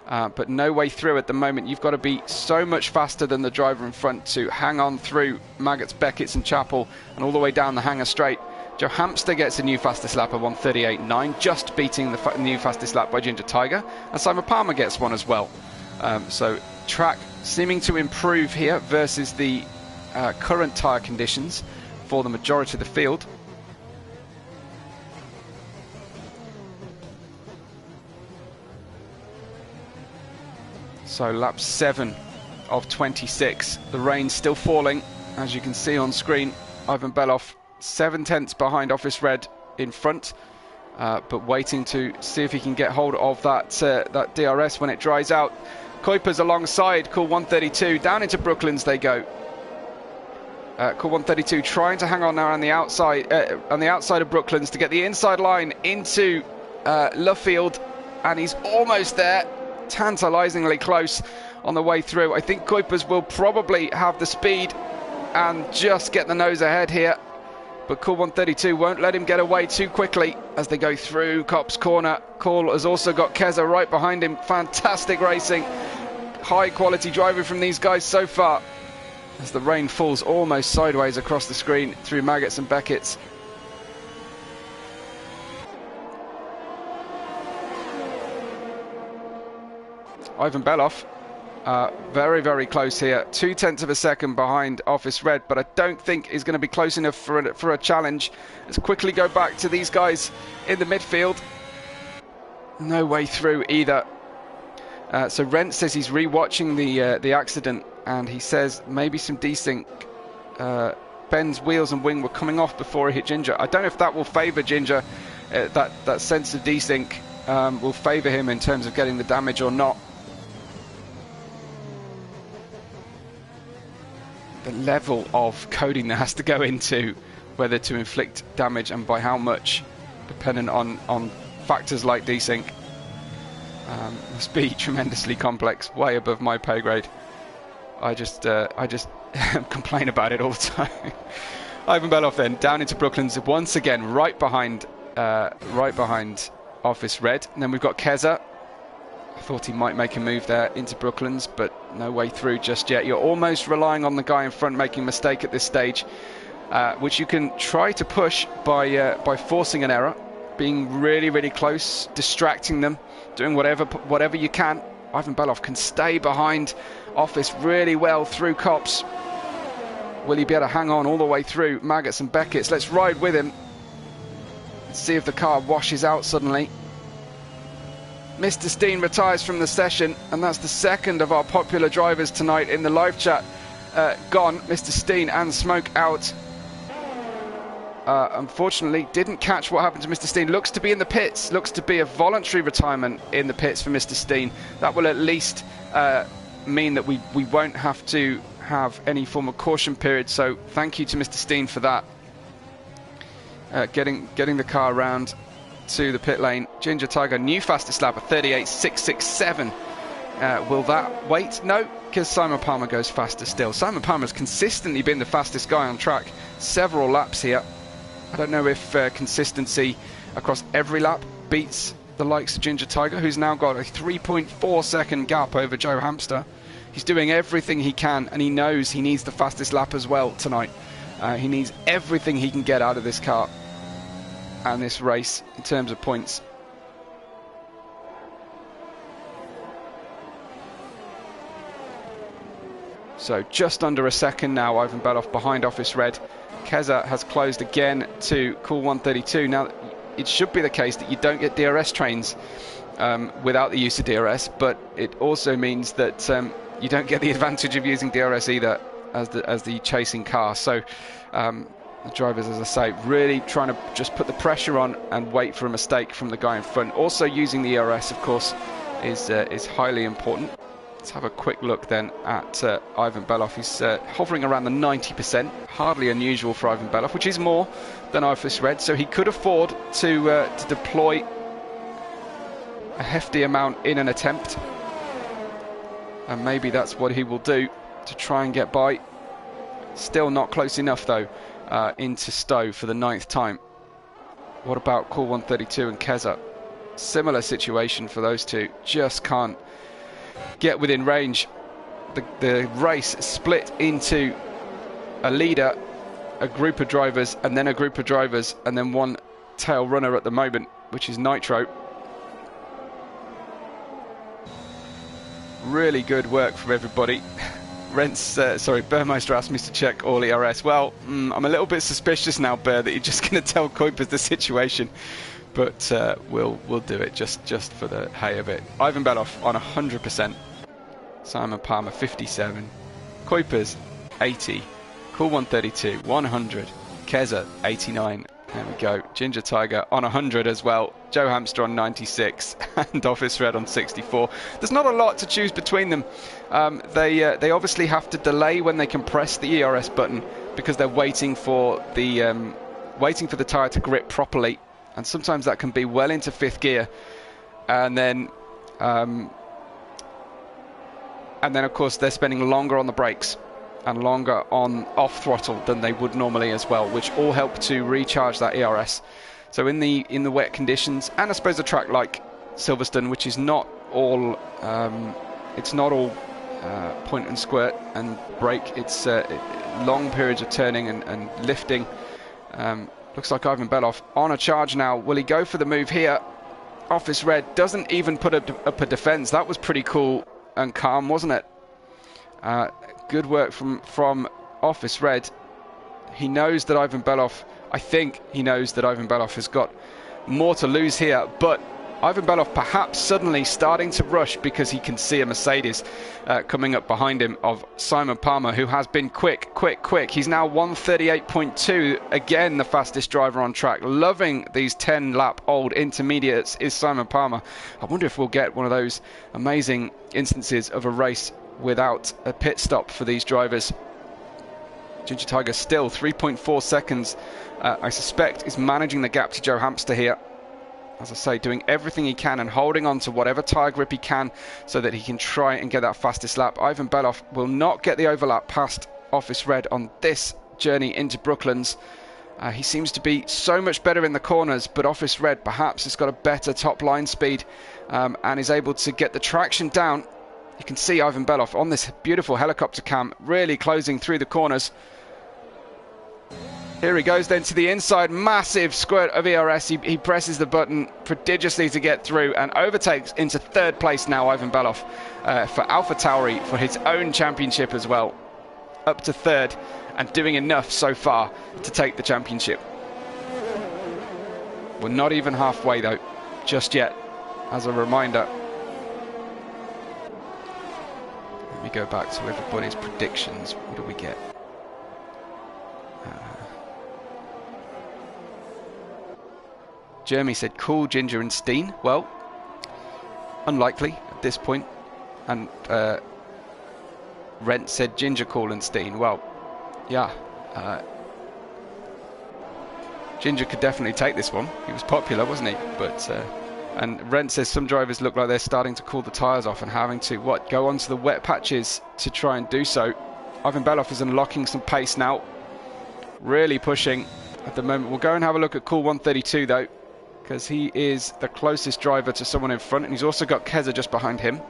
but no way through at the moment. You've got to be so much faster than the driver in front to hang on through Maggots, Beckett's and Chappell and all the way down the hangar straight. Joe Hamster gets a new fastest lap of 1:38.9, just beating the new fastest lap by Ginger Tiger, and Simon Palmer gets one as well. So track seeming to improve here versus the current tyre conditions for the majority of the field. So lap 7 of 26. The rain's still falling, as you can see on screen. Ivan Beloff 7/10 behind Office Red in front, but waiting to see if he can get hold of that DRS when it dries out. Kuipers alongside Cool 132, down into Brooklands they go. Cool 132 trying to hang on now on the outside of Brooklands to get the inside line into Luffield, and he's almost there, tantalisingly close on the way through. I think Kuipers will probably have the speed and just get the nose ahead here, but Cool 132 won't let him get away too quickly as they go through Copse Corner. Cool has also got Keza right behind him. Fantastic racing, high quality driving from these guys so far, as the rain falls almost sideways across the screen through Maggots and Beckett's. Ivan Beloff very, very close here, 0.2 of a second behind Office Red, but I don't think is going to be close enough for a challenge. Let's quickly go back to these guys in the midfield. No way through either. So Rent says he's re-watching the accident, and he says maybe some desync. Ben's wheels and wing were coming off before he hit Ginger. I don't know if that will favour Ginger, that sense of desync will favour him in terms of getting the damage or not. The level of coding that has to go into whether to inflict damage and by how much, dependent on factors like desync, must be tremendously complex, way above my pay grade. I just complain about it all the time. Ivan Beloff then down into Brooklands once again, right behind Office Red. And then we've got Keza. I thought he might make a move there into Brooklands, but no way through just yet. You're almost relying on the guy in front making a mistake at this stage, which you can try to push by forcing an error, being really, really close, distracting them, doing whatever you can. Ivan Belov can stay behind Office really well through Cops. Will he be able to hang on all the way through Maggots and Beckett's? Let's ride with him. Let's see if the car washes out suddenly. Mr. Steen retires from the session, and that's the second of our popular drivers tonight in the live chat gone. Mr. Steen and Smoke out. Unfortunately, didn't catch what happened to Mr. Steen. Looks to be in the pits. Looks to be a voluntary retirement in the pits for Mr. Steen. That will at least mean that we won't have to have any form of caution period. So thank you to Mr. Steen for that. Getting the car around to the pit lane. Ginger Tiger, new fastest lap of 38.667. Will that wait? No, because Simon Palmer goes faster still. Simon Palmer's consistently been the fastest guy on track several laps here. I don't know if consistency across every lap beats the likes of Ginger Tiger, who's now got a 3.4 second gap over Joe Hamster. He's doing everything he can, and he knows he needs the fastest lap as well tonight. He needs everything he can get out of this car and this race in terms of points. So just under a second now, Ivan Belov behind Office Red. Keza has closed again to Cool 132. Now, it should be the case that you don't get DRS trains without the use of DRS, but it also means that you don't get the advantage of using DRS either as the chasing car. So the drivers, as I say, really trying to just put the pressure on and wait for a mistake from the guy in front. Also using the ERS, of course, is highly important. Let's have a quick look then at Ivan Belov. He's hovering around the 90%, hardly unusual for Ivan Belov, which is more than Office Red, so he could afford to deploy a hefty amount in an attempt, and maybe that's what he will do to try and get by. Still not close enough though into Stowe for the 9th time. What about Cool 132 and Keza? Similar situation for those two, just can't get within range. The race split into a leader, a group of drivers, and then a group of drivers, and then one tail runner at the moment, which is Nitro. Really good work from everybody. Burmeister asked me to check all ERS. Well, I'm a little bit suspicious now, Burr, that you're just going to tell Kuipers the situation. But we'll do it just for the hay of it. Ivan Belov on 100%. Simon Palmer 57. Kuipers 80. Cool 132 100. Keza 89. There we go. Ginger Tiger on 100 as well. Joe Hamster on 96 and Office Red on 64. There's not a lot to choose between them. They obviously have to delay when they can press the ERS button because they're waiting for the tyre to grip properly. And sometimes that can be well into 5th gear, and then of course they're spending longer on the brakes and longer on off throttle than they would normally as well, which all help to recharge that ERS. So in the wet conditions, and I suppose a track like Silverstone, which is not all point and squirt and brake, it's long periods of turning and lifting. Looks like Ivan Belov on a charge now. Will he go for the move here? Office Red doesn't even put up a defense. That was pretty cool and calm, wasn't it? Good work from Office Red. He knows that Ivan Belov, I think he knows that Ivan Belov has got more to lose here, but Ivan Belov perhaps suddenly starting to rush because he can see a Mercedes coming up behind him of Simon Palmer, who has been quick. He's now 138.2, again the fastest driver on track. Loving these 10-lap-old intermediates is Simon Palmer. I wonder if we'll get one of those amazing instances of a race without a pit stop for these drivers. Ginger Tiger still 3.4 seconds, I suspect, is managing the gap to Joe Hamster here. As I say, doing everything he can and holding on to whatever tyre grip he can so that he can try and get that fastest lap. Ivan Belov will not get the overlap past Office Red on this journey into Brooklands. He seems to be so much better in the corners, but Office Red perhaps has got a better top line speed and is able to get the traction down. You can see Ivan Beloff on this beautiful helicopter cam really closing through the corners. Here he goes then to the inside, massive squirt of ERS. He presses the button prodigiously to get through and overtakes into third place now Ivan Beloff for Alpha Tauri for his own championship as well. Up to third and doing enough so far to take the championship. We're not even halfway though, just yet, as a reminder. Let me go back to everybody's predictions. What do we get? Jeremy said cool, Ginger and Steen. Well, unlikely at this point. And Rent said Ginger, cool and Steen. Well, yeah. Ginger could definitely take this one. He was popular, wasn't he? But and Rent says some drivers look like they're starting to cool the tyres off and having to go onto the wet patches to try and do so. Ivan Beloff is unlocking some pace now. Really pushing at the moment. We'll go and have a look at Cool 132 though, because he is the closest driver to someone in front, and he's also got Keza just behind him.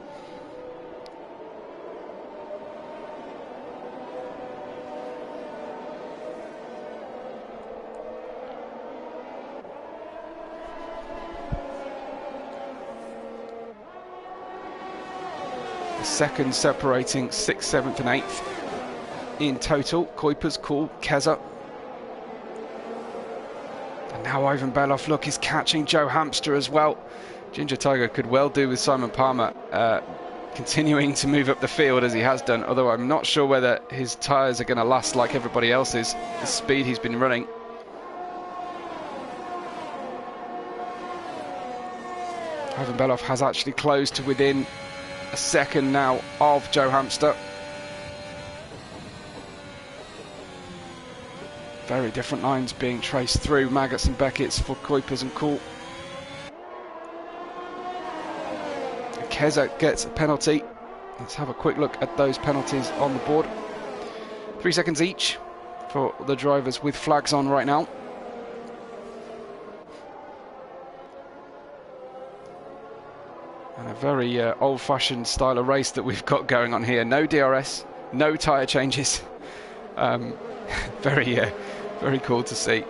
The second separating 6th, 7th and 8th in total. Kuipers, Cool, Keza. And now Ivan Beloff, look, he's catching Joe Hamster as well. Ginger Tiger could well do with Simon Palmer continuing to move up the field as he has done, although I'm not sure whether his tyres are going to last like everybody else's, the speed he's been running. Ivan Beloff has actually closed to within a second now of Joe Hamster. Very different lines being traced through Maggots and Beckett's for Kuipers and Cool. Keza gets a penalty. Let's have a quick look at those penalties on the board. 3 seconds each for the drivers with flags on right now. And a very old-fashioned style of race that we've got going on here. No DRS, no tyre changes. Very cool to see.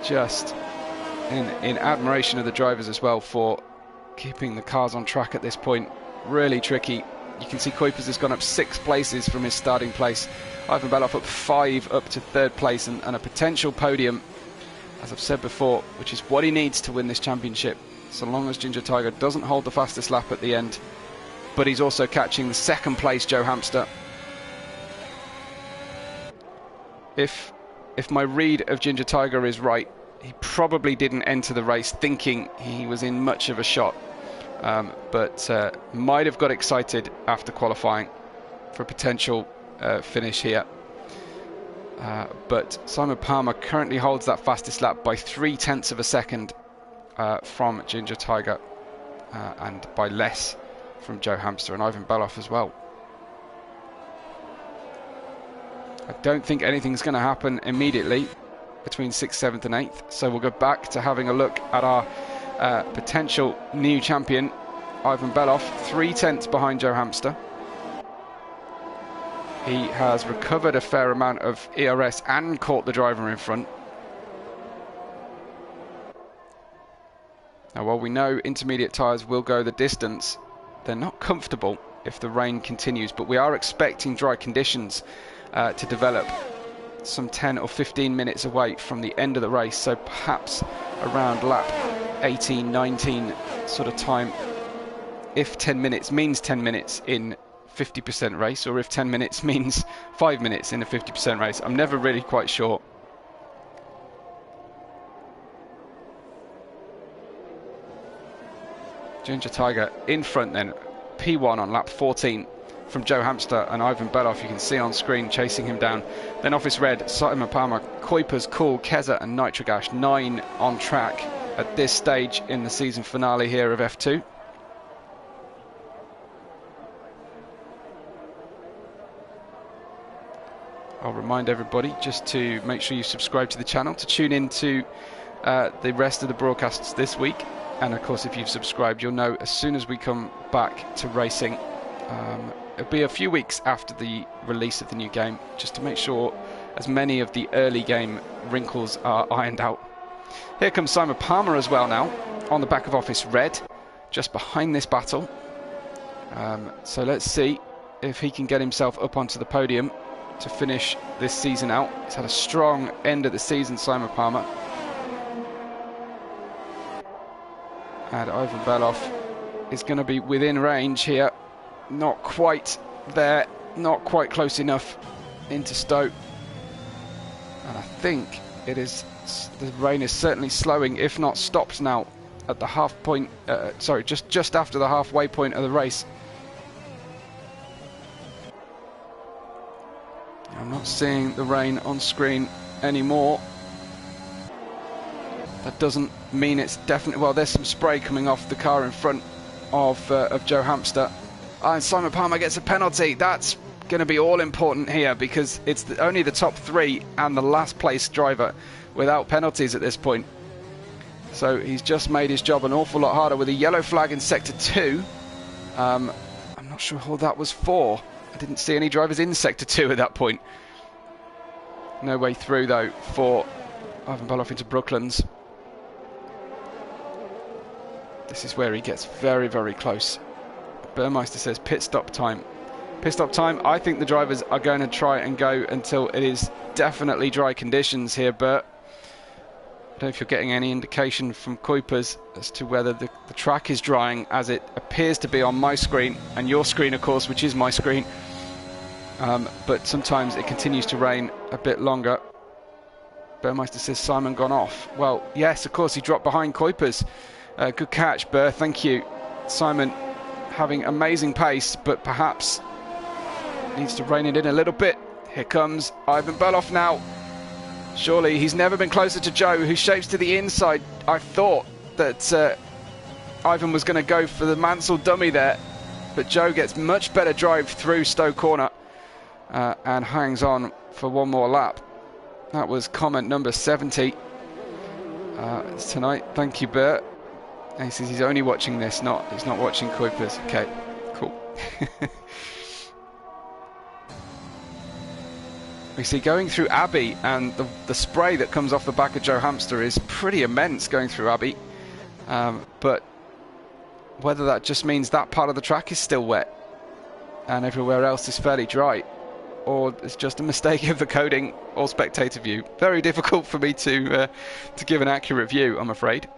Just in admiration of the drivers as well for keeping the cars on track at this point. Really tricky. You can see Kuipers has gone up 6 places from his starting place. Ivan Beloff up 5 up to 3rd place and a potential podium, as I've said before, which is what he needs to win this championship, so long as Ginger Tiger doesn't hold the fastest lap at the end. But he's also catching the 2nd place Joe Hamster. If my read of Ginger Tiger is right, he probably didn't enter the race thinking he was in much of a shot, but might have got excited after qualifying for a potential finish here. But Simon Palmer currently holds that fastest lap by 0.3 of a second from Ginger Tiger, and by less from Joe Hamster and Ivan Beloff as well. I don't think anything's going to happen immediately between 6th, 7th and 8th, so we'll go back to having a look at our potential new champion, Ivan Beloff, 0.3 behind Joe Hamster. He has recovered a fair amount of ERS and caught the driver in front. Now, while we know intermediate tyres will go the distance, they're not comfortable if the rain continues, but we are expecting dry conditions to develop some 10 or 15 minutes away from the end of the race, so perhaps around lap 18, 19 sort of time, if 10 minutes means 10 minutes in 50% race, or if 10 minutes means 5 minutes in a 50% race. I'm never really quite sure. Ginger Tiger in front then, P1 on lap 14 from Joe Hamster and Ivan Beloff, you can see on screen chasing him down. Then Office Red, Simon Palmer, Kuipers, Cool, Keza and Nitrogash, 9 on track at this stage in the season finale here of F2. I'll remind everybody just to make sure you subscribe to the channel to tune in to the rest of the broadcasts this week. And of course, if you've subscribed, you'll know as soon as we come back to racing. It'll be a few weeks after the release of the new game, just to make sure as many of the early game wrinkles are ironed out. Here comes Simon Palmer as well now, on the back of Office Red, just behind this battle. So let's see if he can get himself up onto the podium to finish this season out. He's had a strong end of the season, Simon Palmer. And Ivan Belov is going to be within range here. Not quite there, not quite close enough into Stowe. And I think it is, the rain is certainly slowing, if not stopped now at the half point, sorry, just after the halfway point of the race. I'm not seeing the rain on screen anymore. That doesn't mean it's definitely, well, there's some spray coming off the car in front of Joe Hamster. And Simon Palmer gets a penalty. That's going to be all important here because it's only the top three and the last place driver without penalties at this point. So he's just made his job an awful lot harder with a yellow flag in Sector 2. I'm not sure who that was for. I didn't see any drivers in Sector 2 at that point. No way through though for Ivan Belov into Brooklands. This is where he gets very, very close. Burmeister says pit stop time. Pit stop time. I think the drivers are going to try and go until it is definitely dry conditions here, Bert. I don't know if you're getting any indication from Kuipers as to whether the track is drying, as it appears to be on my screen and your screen, of course, which is my screen. But sometimes it continues to rain a bit longer. Burmeister says Simon gone off. Well, yes, of course, he dropped behind Kuipers. Good catch, Burr, thank you. Simon having amazing pace, but perhaps needs to rein it in a little bit. Here comes Ivan Belov now. Surely he's never been closer to Joe, who shapes to the inside. I thought that Ivan was going to go for the Mansell dummy there, but Joe gets much better drive through Stowe Corner and hangs on for one more lap. That was comment number 70 tonight. Thank you, Bert. And he says he's only watching this, he's not watching Kuipers. Okay, cool. We see going through Abbey, and the spray that comes off the back of Joe Hamster is pretty immense going through Abbey. But whether that just means that part of the track is still wet and everywhere else is fairly dry, or it's just a mistake of the coding or spectator view. Very difficult for me to give an accurate view, I'm afraid.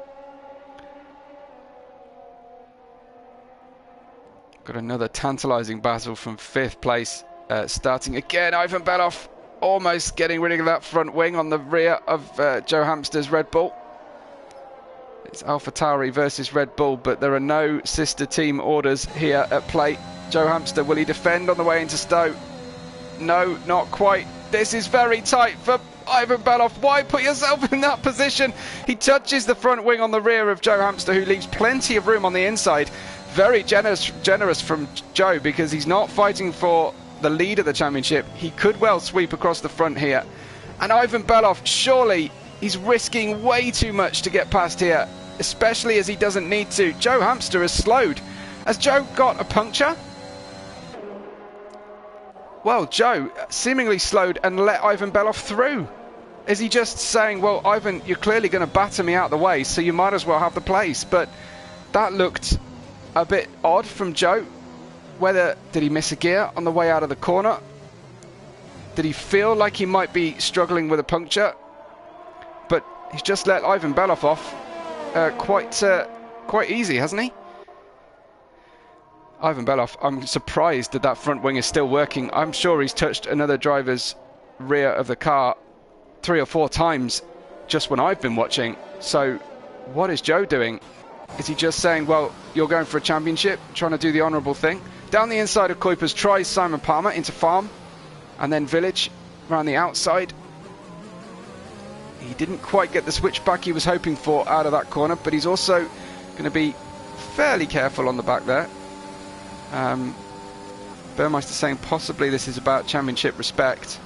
Got another tantalising battle from 5th place, starting again. Ivan Belov almost getting rid of that front wing on the rear of Joe Hamster's Red Bull. It's AlphaTauri versus Red Bull, but there are no sister team orders here at play. Joe Hamster, will he defend on the way into Stowe? No, not quite. This is very tight for Ivan Belov. Why put yourself in that position? He touches the front wing on the rear of Joe Hamster, who leaves plenty of room on the inside. Very generous from Joe, because he's not fighting for the lead of the championship. He could well sweep across the front here. And Ivan Belov, surely he's risking way too much to get past here, especially as he doesn't need to. Joe Hamster has slowed. Has Joe got a puncture? Well, Joe seemingly slowed and let Ivan Belov through. Is he just saying, well, Ivan, you're clearly going to batter me out the way, so you might as well have the place? But that looked a bit odd from Joe. Did he miss a gear on the way out of the corner? Did he feel like he might be struggling with a puncture? But he's just let Ivan Belov off quite easy, hasn't he? Ivan Belov, I'm surprised that that front wing is still working. I'm sure he's touched another driver's rear of the car 3 or 4 times just when I've been watching. So what is Joe doing? Is he just saying, well, you're going for a championship, trying to do the honourable thing? Down the inside of Kuipers tries Simon Palmer into Farm, and then Village around the outside. He didn't quite get the switchback he was hoping for out of that corner, but he's also going to be fairly careful on the back there. Burmeister saying possibly this is about championship respect.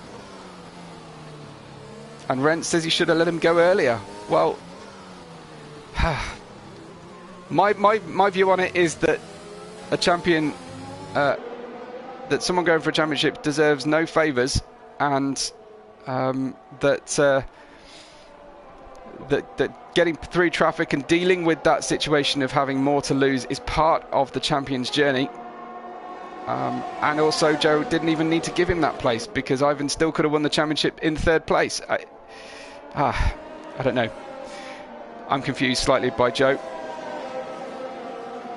And Rent says he should have let him go earlier. Well, my view on it is that a champion, that someone going for a championship deserves no favours, and that getting through traffic and dealing with that situation of having more to lose is part of the champion's journey. And also, Joe didn't even need to give him that place, because Ivan still could have won the championship in third place. I don't know. I'm confused slightly by Joe.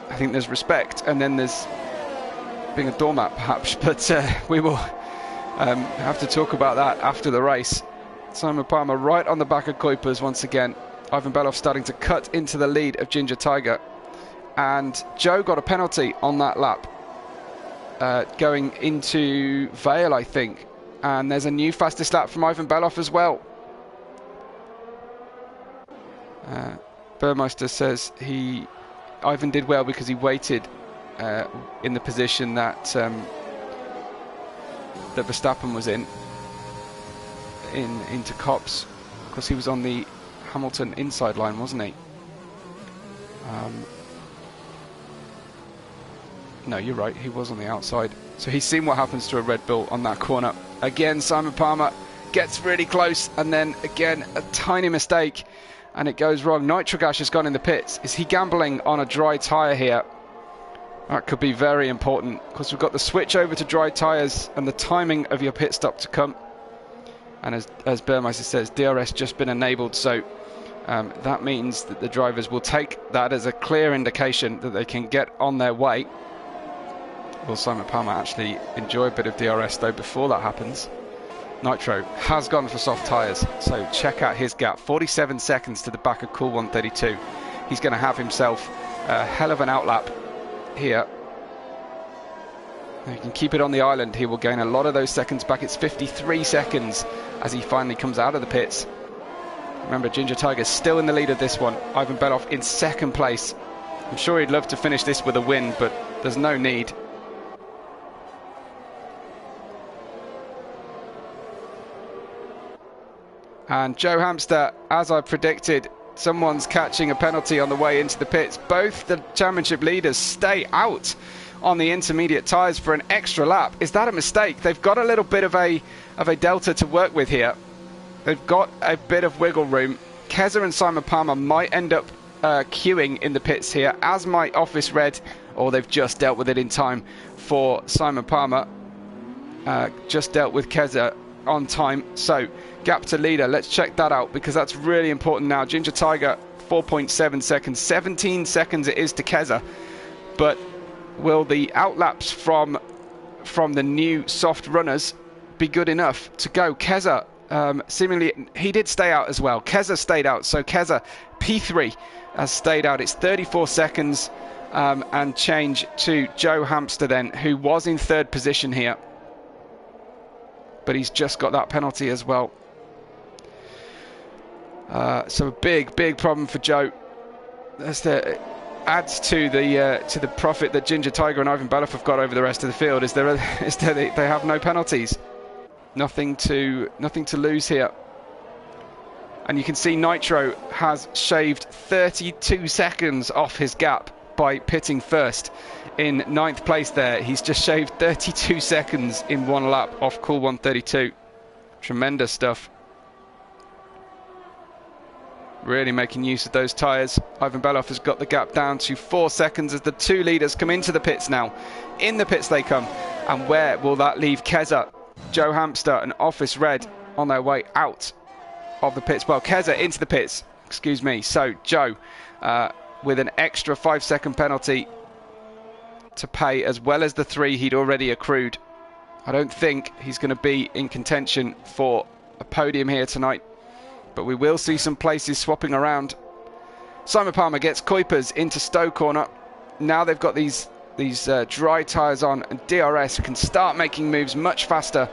I think there's respect, and then there's being a doormat, perhaps. But we will have to talk about that after the race. Simon Palmer right on the back of Kuipers once again. Ivan Beloff starting to cut into the lead of Ginger Tiger. And Joe got a penalty on that lap, going into Vale, I think. And there's a new fastest lap from Ivan Beloff as well. Burmeister says Ivan did well because he waited in the position that that Verstappen was into Copse, because he was on the Hamilton inside line, wasn't he? No, you're right, he was on the outside. So he's seen what happens to a Red Bull on that corner. Again, Simon Palmer gets really close, and then again a tiny mistake and it goes wrong. Nitrogash has gone in the pits. Is he gambling on a dry tyre here? That could be very important, because we've got the switch over to dry tyres and the timing of your pit stop to come. And as Burmeister says, DRS just been enabled, so that means that the drivers will take that as a clear indication that they can get on their way. Will Simon Palmer actually enjoy a bit of DRS though before that happens? Nitro has gone for soft tyres, so check out his gap, 47 seconds to the back of Cool 132. He's going to have himself a hell of an outlap here. If he can keep it on the island, he will gain a lot of those seconds back. It's 53 seconds as he finally comes out of the pits. Remember, Ginger Tiger's still in the lead of this one. Ivan Beloff in second place. I'm sure he'd love to finish this with a win, but there's no need. And Joe Hamster, as I predicted, someone's catching a penalty on the way into the pits. Both the championship leaders stay out on the intermediate tyres for an extra lap. Is that a mistake? They've got a little bit of a delta to work with here. They've got a bit of wiggle room. Keza and Simon Palmer might end up queuing in the pits here, as might Office Red, or they've just dealt with it in time for Simon Palmer. Just dealt with Keza on time. So gap to leader, let's check that out, because that's really important now. Ginger Tiger 4.7 seconds, 17 seconds it is to Keza, but will the outlaps from the new soft runners be good enough to go? Keza seemingly, he did stay out as well. Keza stayed out, so Keza P3 has stayed out. It's 34 seconds and change to Joe Hamster then, who was in third position here, but he's just got that penalty as well. So a big problem for Joe. Adds to the profit that Ginger Tiger and Ivan Beloff have got over the rest of the field. Is there they have no penalties, nothing to lose here. And you can see Nitro has shaved 32 seconds off his gap by pitting first in 9th place there. He's just shaved 32 seconds in one lap off Cool 132. Tremendous stuff. Really making use of those tyres. Ivan Beloff has got the gap down to 4 seconds as the two leaders come into the pits now. In the pits they come. And where will that leave Keza, Joe Hamster and Office Red on their way out of the pits? Well, Keza into the pits, excuse me. So Joe with an extra 5-second penalty to pay, as well as the 3 he'd already accrued. I don't think he's going to be in contention for a podium here tonight, but we will see some places swapping around. Simon Palmer gets Kuipers into Stowe corner. Now they've got these dry tyres on, and DRS can start making moves much faster.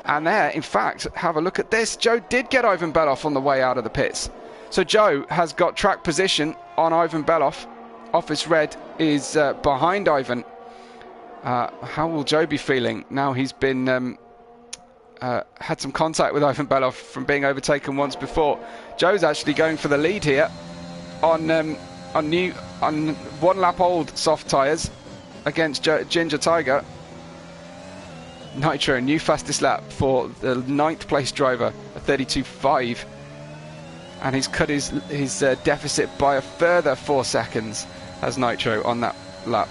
And there, in fact, have a look at this. Joe did get Ivan Beloff on the way out of the pits. So Joe has got track position on Ivan Beloff. Office Red is behind Ivan. How will Joe be feeling now he's been had some contact with Ivan Belov from being overtaken once before. Joe's actually going for the lead here on 1 lap old soft tyres against Ginger Tiger. Nitro, new fastest lap for the 9th place driver, a 32.5, and he's cut his deficit by a further 4 seconds as Nitro on that lap.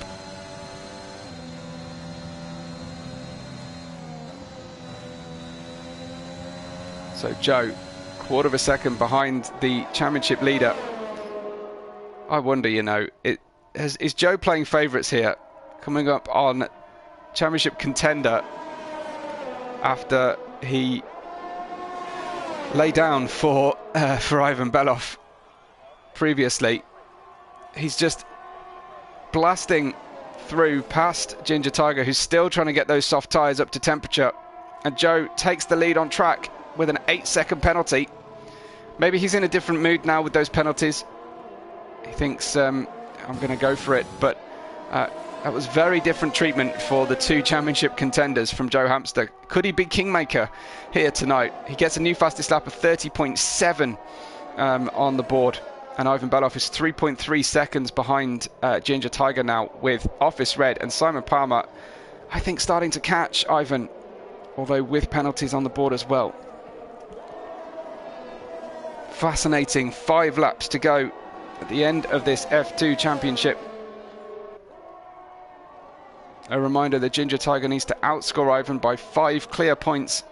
So Joe, 1/4 of a second behind the championship leader. I wonder, you know, is Joe playing favourites here, coming up on championship contender after he lay down for Ivan Belov previously. He's just blasting through past Ginger Tiger, who's still trying to get those soft tyres up to temperature, and Joe takes the lead on track with an 8-second penalty. Maybe he's in a different mood now with those penalties. He thinks, I'm going to go for it, but that was very different treatment for the 2 championship contenders from Joe Hamster. Could he be kingmaker here tonight? He gets a new fastest lap of 30.7 on the board, and Ivan Belov is 3.3 seconds behind Ginger Tiger now, with Office Red and Simon Palmer, I think, starting to catch Ivan, although with penalties on the board as well. Fascinating 5 laps to go at the end of this F2 championship. A reminder that Ginger Tiger needs to outscore Ivan by 5 clear points,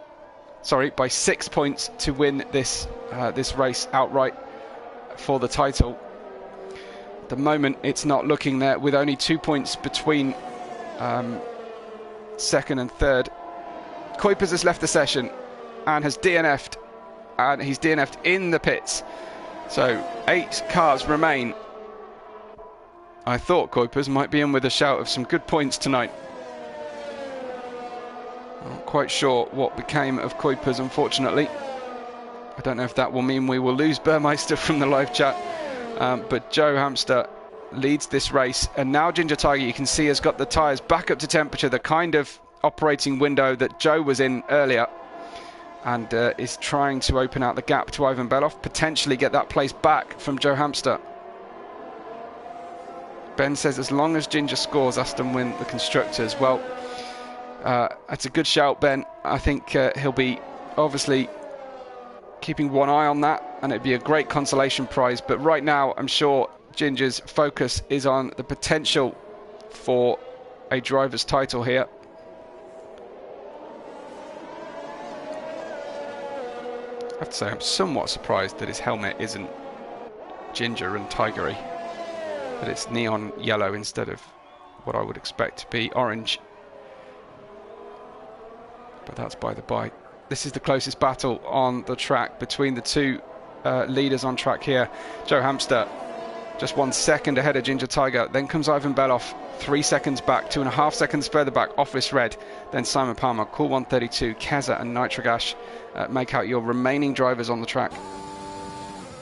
sorry, by 6 points to win this race outright for the title. At the moment, it's not looking there, with only 2 points between second and third. Kuipers has left the session and has DNF'd, and he's DNF'd in the pits. So 8 cars remain. I thought Kuipers might be in with a shout of some good points tonight. I'm not quite sure what became of Kuipers, unfortunately. I don't know if that will mean we will lose Burmeister from the live chat. But Joe Hamster leads this race. And now Ginger Tiger, you can see, has got the tyres back up to temperature, the kind of operating window that Joe was in earlier. And is trying to open out the gap to Ivan Belov, potentially get that place back from Joe Hamster. Ben says as long as Ginger scores, Aston win the Constructors. Well, that's a good shout, Ben. I think he'll be obviously keeping one eye on that, and it'd be a great consolation prize. But right now, I'm sure Ginger's focus is on the potential for a driver's title here. I have to say, I'm somewhat surprised that his helmet isn't ginger and tigery, that it's neon yellow instead of what I would expect to be orange. But that's by the by. This is the closest battle on the track between the 2 leaders on track here. Joe Hamster just 1 second ahead of Ginger Tiger. Then comes Ivan Belov, 3 seconds back, 2.5 seconds further back, Office Red. Then Simon Palmer, Cool 132, Keza and Nitrogash make out your remaining drivers on the track.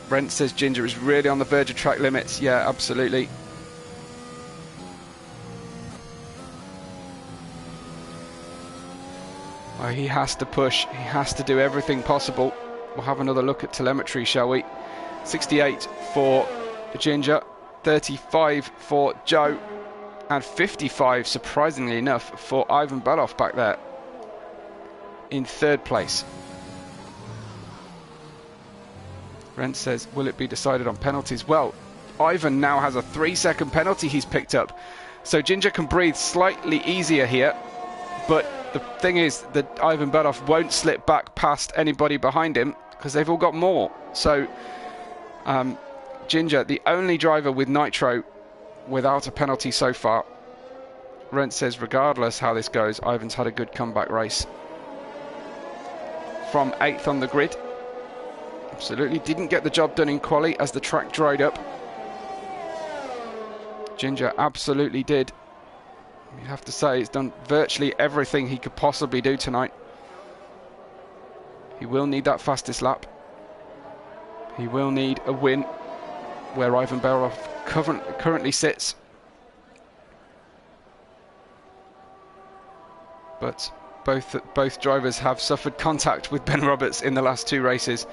Brent says Ginger is really on the verge of track limits. Yeah, absolutely. Oh, he has to push. He has to do everything possible. We'll have another look at telemetry, shall we? 68 for Ginger, 35 for Joe, and 55, surprisingly enough, for Ivan Belov back there in 3rd place. Brent says, will it be decided on penalties? Well, Ivan now has a 3-second penalty he's picked up. So Ginger can breathe slightly easier here. But the thing is that Ivan Belov won't slip back past anybody behind him because they've all got more. So Ginger, the only driver with Nitro without a penalty so far. Brent says, regardless how this goes, Ivan's had a good comeback race. From 8th on the grid. Absolutely didn't get the job done in quali as the track dried up. Ginger absolutely did. You have to say he's done virtually everything he could possibly do tonight. He will need that fastest lap. He will need a win where Ivan Belov currently sits. But Both drivers have suffered contact with Ben Roberts in the last 2 races.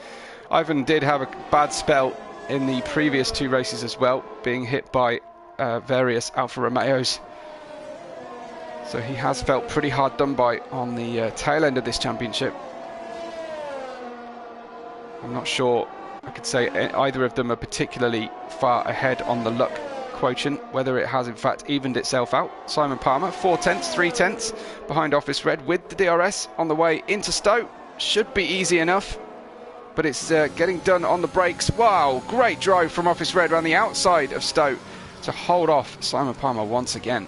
Ivan did have a bad spell in the previous 2 races as well, being hit by various Alfa Romeos. So he has felt pretty hard done by on the tail end of this championship. I'm not sure I could say either of them are particularly far ahead on the luck quotient, whether it has in fact evened itself out. Simon Palmer, 4/10, 3/10 behind Office Red with the DRS on the way into Stowe. Should be easy enough, but it's getting done on the brakes. Wow, great drive from Office Red around the outside of Stowe to hold off Simon Palmer once again.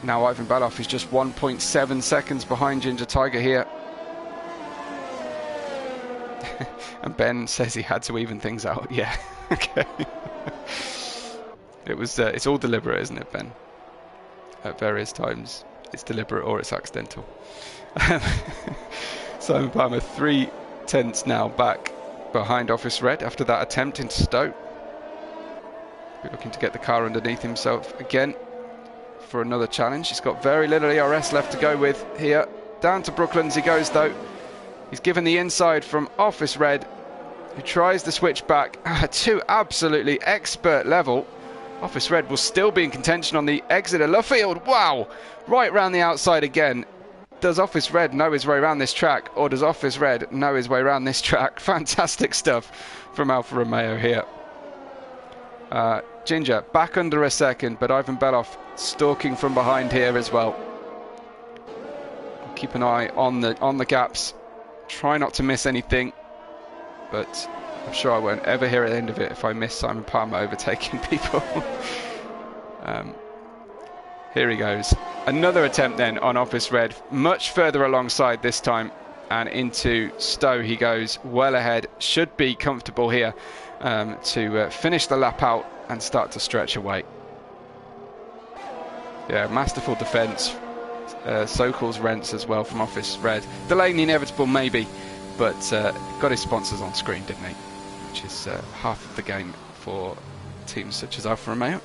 Now Ivan Beloff is just 1.7 seconds behind Ginger Tiger here. And Ben says he had to even things out. Yeah, okay. It was. It's all deliberate, isn't it, Ben? At various times, it's deliberate or it's accidental. Simon Palmer 3/10 now back behind Office Red after that attempt into Stowe. We're looking to get the car underneath himself again for another challenge. He's got very little ERS left to go with here. Down to Brooklands he goes though. He's given the inside from Office Red, who tries the switch back to absolutely expert level. Office Red will still be in contention on the exit of Luffield. Wow! Right round the outside again. Does Office Red know his way around this track, or does Office Red know his way around this track? Fantastic stuff from Alfa Romeo here. Ginger back under a second, but Ivan Beloff stalking from behind here as well. Keep an eye on the gaps. Try not to miss anything, but I'm sure I won't ever hear at the end of it if I miss Simon Palmer overtaking people. Here he goes. Another attempt then on Office Red, much further alongside this time, and into Stowe he goes, well ahead. Should be comfortable here to finish the lap out and start to stretch away. Yeah, masterful defence. Sokol's rents as well from Office Red. Delaying the inevitable maybe, but got his sponsors on screen, didn't he? Which is half of the game for teams such as Alfa Romeo.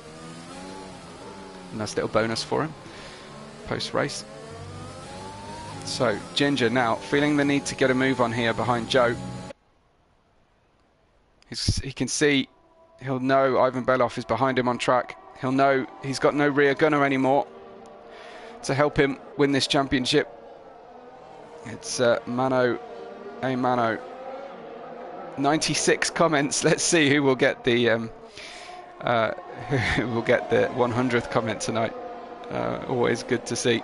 Nice little bonus for him post-race. So Ginger now feeling the need to get a move on here behind Joe. He can see, he'll know Ivan Beloff is behind him on track. He'll know he's got no rear gunner anymore to help him win this championship. It's Mano a Mano. 96 comments. Let's see who will get the who will get the 100th comment tonight. Always good to see.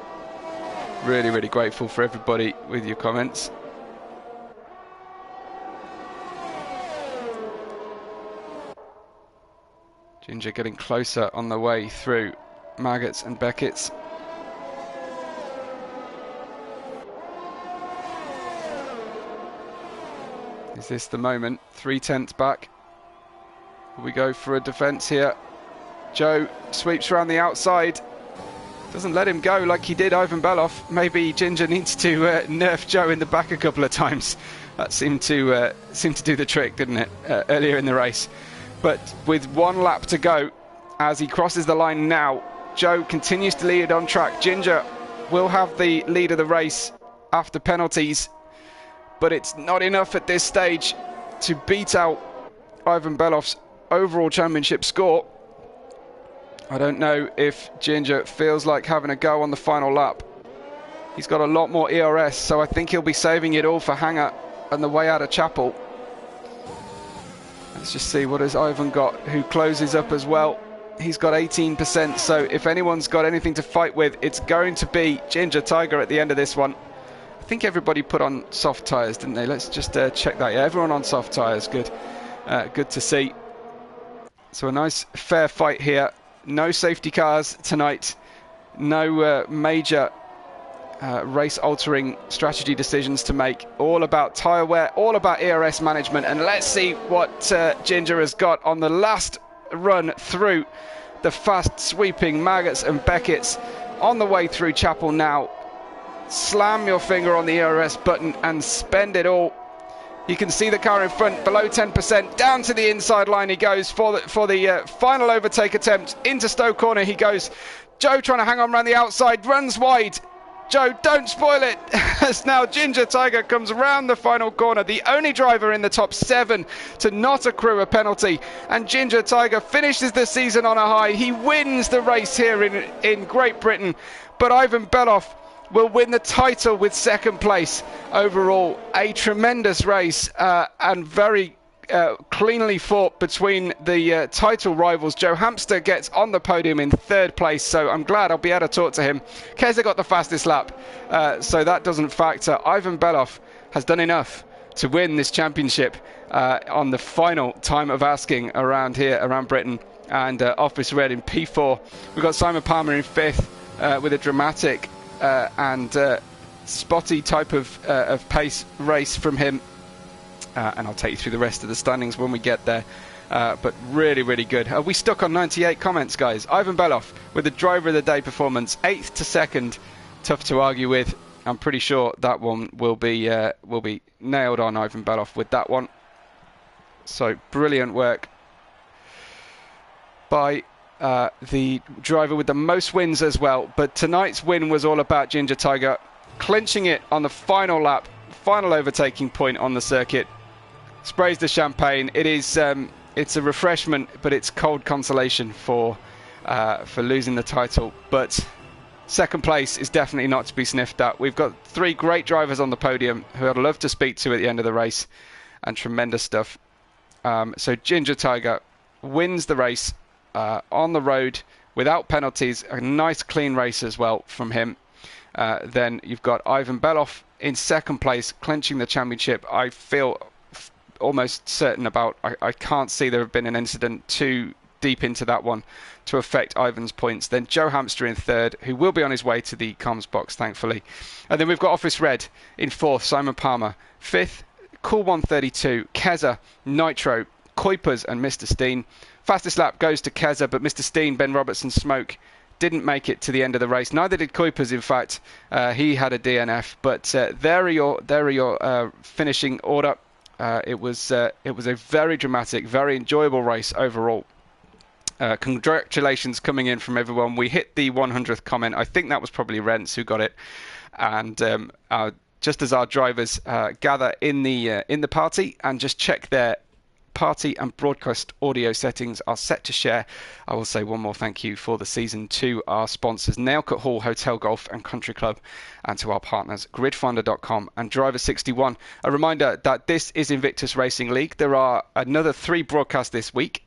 Really, really grateful for everybody with your comments. Ginger getting closer on the way through Maggots and Beckett's. Is this the moment? 3/10 back. We go for a defence here. Joe sweeps around the outside. Doesn't let him go like he did Ivan Beloff. Maybe Ginger needs to nerf Joe in the back a couple of times. That seemed to do the trick, didn't it, earlier in the race. But with 1 lap to go, as he crosses the line now, Joe continues to lead on track. Ginger will have the lead of the race after penalties, but it's not enough at this stage to beat out Ivan Beloff's overall championship score. I don't know if Ginger feels like having a go on the final lap. He's got a lot more ERS, so I think he'll be saving it all for Hanger and the way out of Chapel. Let's just see what has Ivan got, who closes up as well. He's got 18%, so if anyone's got anything to fight with, it's going to be Ginger Tiger at the end of this one. I think everybody put on soft tyres, didn't they? Let's just check that. Yeah, everyone on soft tyres. Good. Good to see. So a nice fair fight here. No safety cars tonight. No major race-altering strategy decisions to make. All about tyre wear, all about ERS management. And let's see what Ginger has got on the last run through the fast sweeping Maggots and Beckett's on the way through Chapel now. Slam your finger on the ERS button and spend it all. You can see the car in front below 10%. Down to the inside line he goes for the final overtake attempt. Into Stowe corner he goes. Joe trying to hang on around the outside. Runs wide. Joe, don't spoil it, as now Ginger Tiger comes around the final corner, the only driver in the top 7 to not accrue a penalty, and Ginger Tiger finishes the season on a high. He wins the race here in Great Britain, but Ivan Beloff will win the title with 2nd place overall. A tremendous race and very cleanly fought between the title rivals. Joe Hamster gets on the podium in 3rd place, so I'm glad I'll be able to talk to him. Keza got the fastest lap, so that doesn't factor. Ivan Beloff has done enough to win this championship on the final time of asking around here, around Britain, and Office Red in P4. We've got Simon Palmer in 5th with a dramatic and spotty type of pace race from him. And I'll take you through the rest of the standings when we get there. But really, really good. We stuck on 98 comments, guys. Ivan Beloff with the driver of the day performance, 8th to 2nd. Tough to argue with. I'm pretty sure that one will be nailed on Ivan Beloff with that one. So brilliant work by the driver with the most wins as well. But tonight's win was all about Ginger Tiger clinching it on the final lap, final overtaking point on the circuit. Sprays the champagne. It is it's a refreshment, but it's cold consolation for losing the title. But 2nd place is definitely not to be sniffed at. We've got 3 great drivers on the podium who I'd love to speak to at the end of the race, and tremendous stuff. So Ginger Tiger wins the race on the road without penalties. A nice clean race as well from him. Then you've got Ivan Beloff in 2nd place, clinching the championship. I feel almost certain about. I can't see there have been an incident too deep into that one to affect Ivan's points. Then Joe Hamster in 3rd, who will be on his way to the comms box, thankfully. And then we've got Office Red in 4th, Simon Palmer. 5th, Cool 132, Keza, Nitro, Kuipers and Mr. Steen. Fastest lap goes to Keza, but Mr. Steen, Ben Robertson, Smoke didn't make it to the end of the race. Neither did Kuipers, in fact. He had a DNF. But there are your finishing order. It was a very dramatic, very enjoyable race overall. Congratulations coming in from everyone. We hit the 100th comment. I think that was probably Rents who got it. And just as our drivers gather in the party and just check their party and broadcast audio settings are set to share, I will say one more thank you for the season to our sponsors, Nailcut Hall Hotel Golf and Country Club, and to our partners, gridfinder.com and Driver61. A reminder that this is Invictus Racing League. There are another 3 broadcasts this week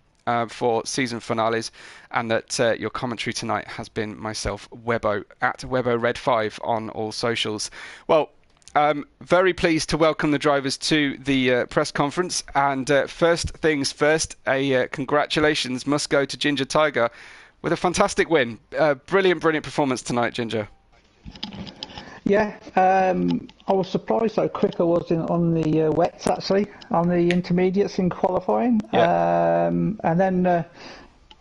for season finales, and that your commentary tonight has been myself, Webbo, at WebboRed5 on all socials. Well, very pleased to welcome the drivers to the press conference, and first things first, a congratulations must go to Ginger Tiger with a fantastic win. Brilliant performance tonight, Ginger. Yeah, I was surprised how quick I was on the wets, actually, on the intermediates in qualifying. Yeah. And then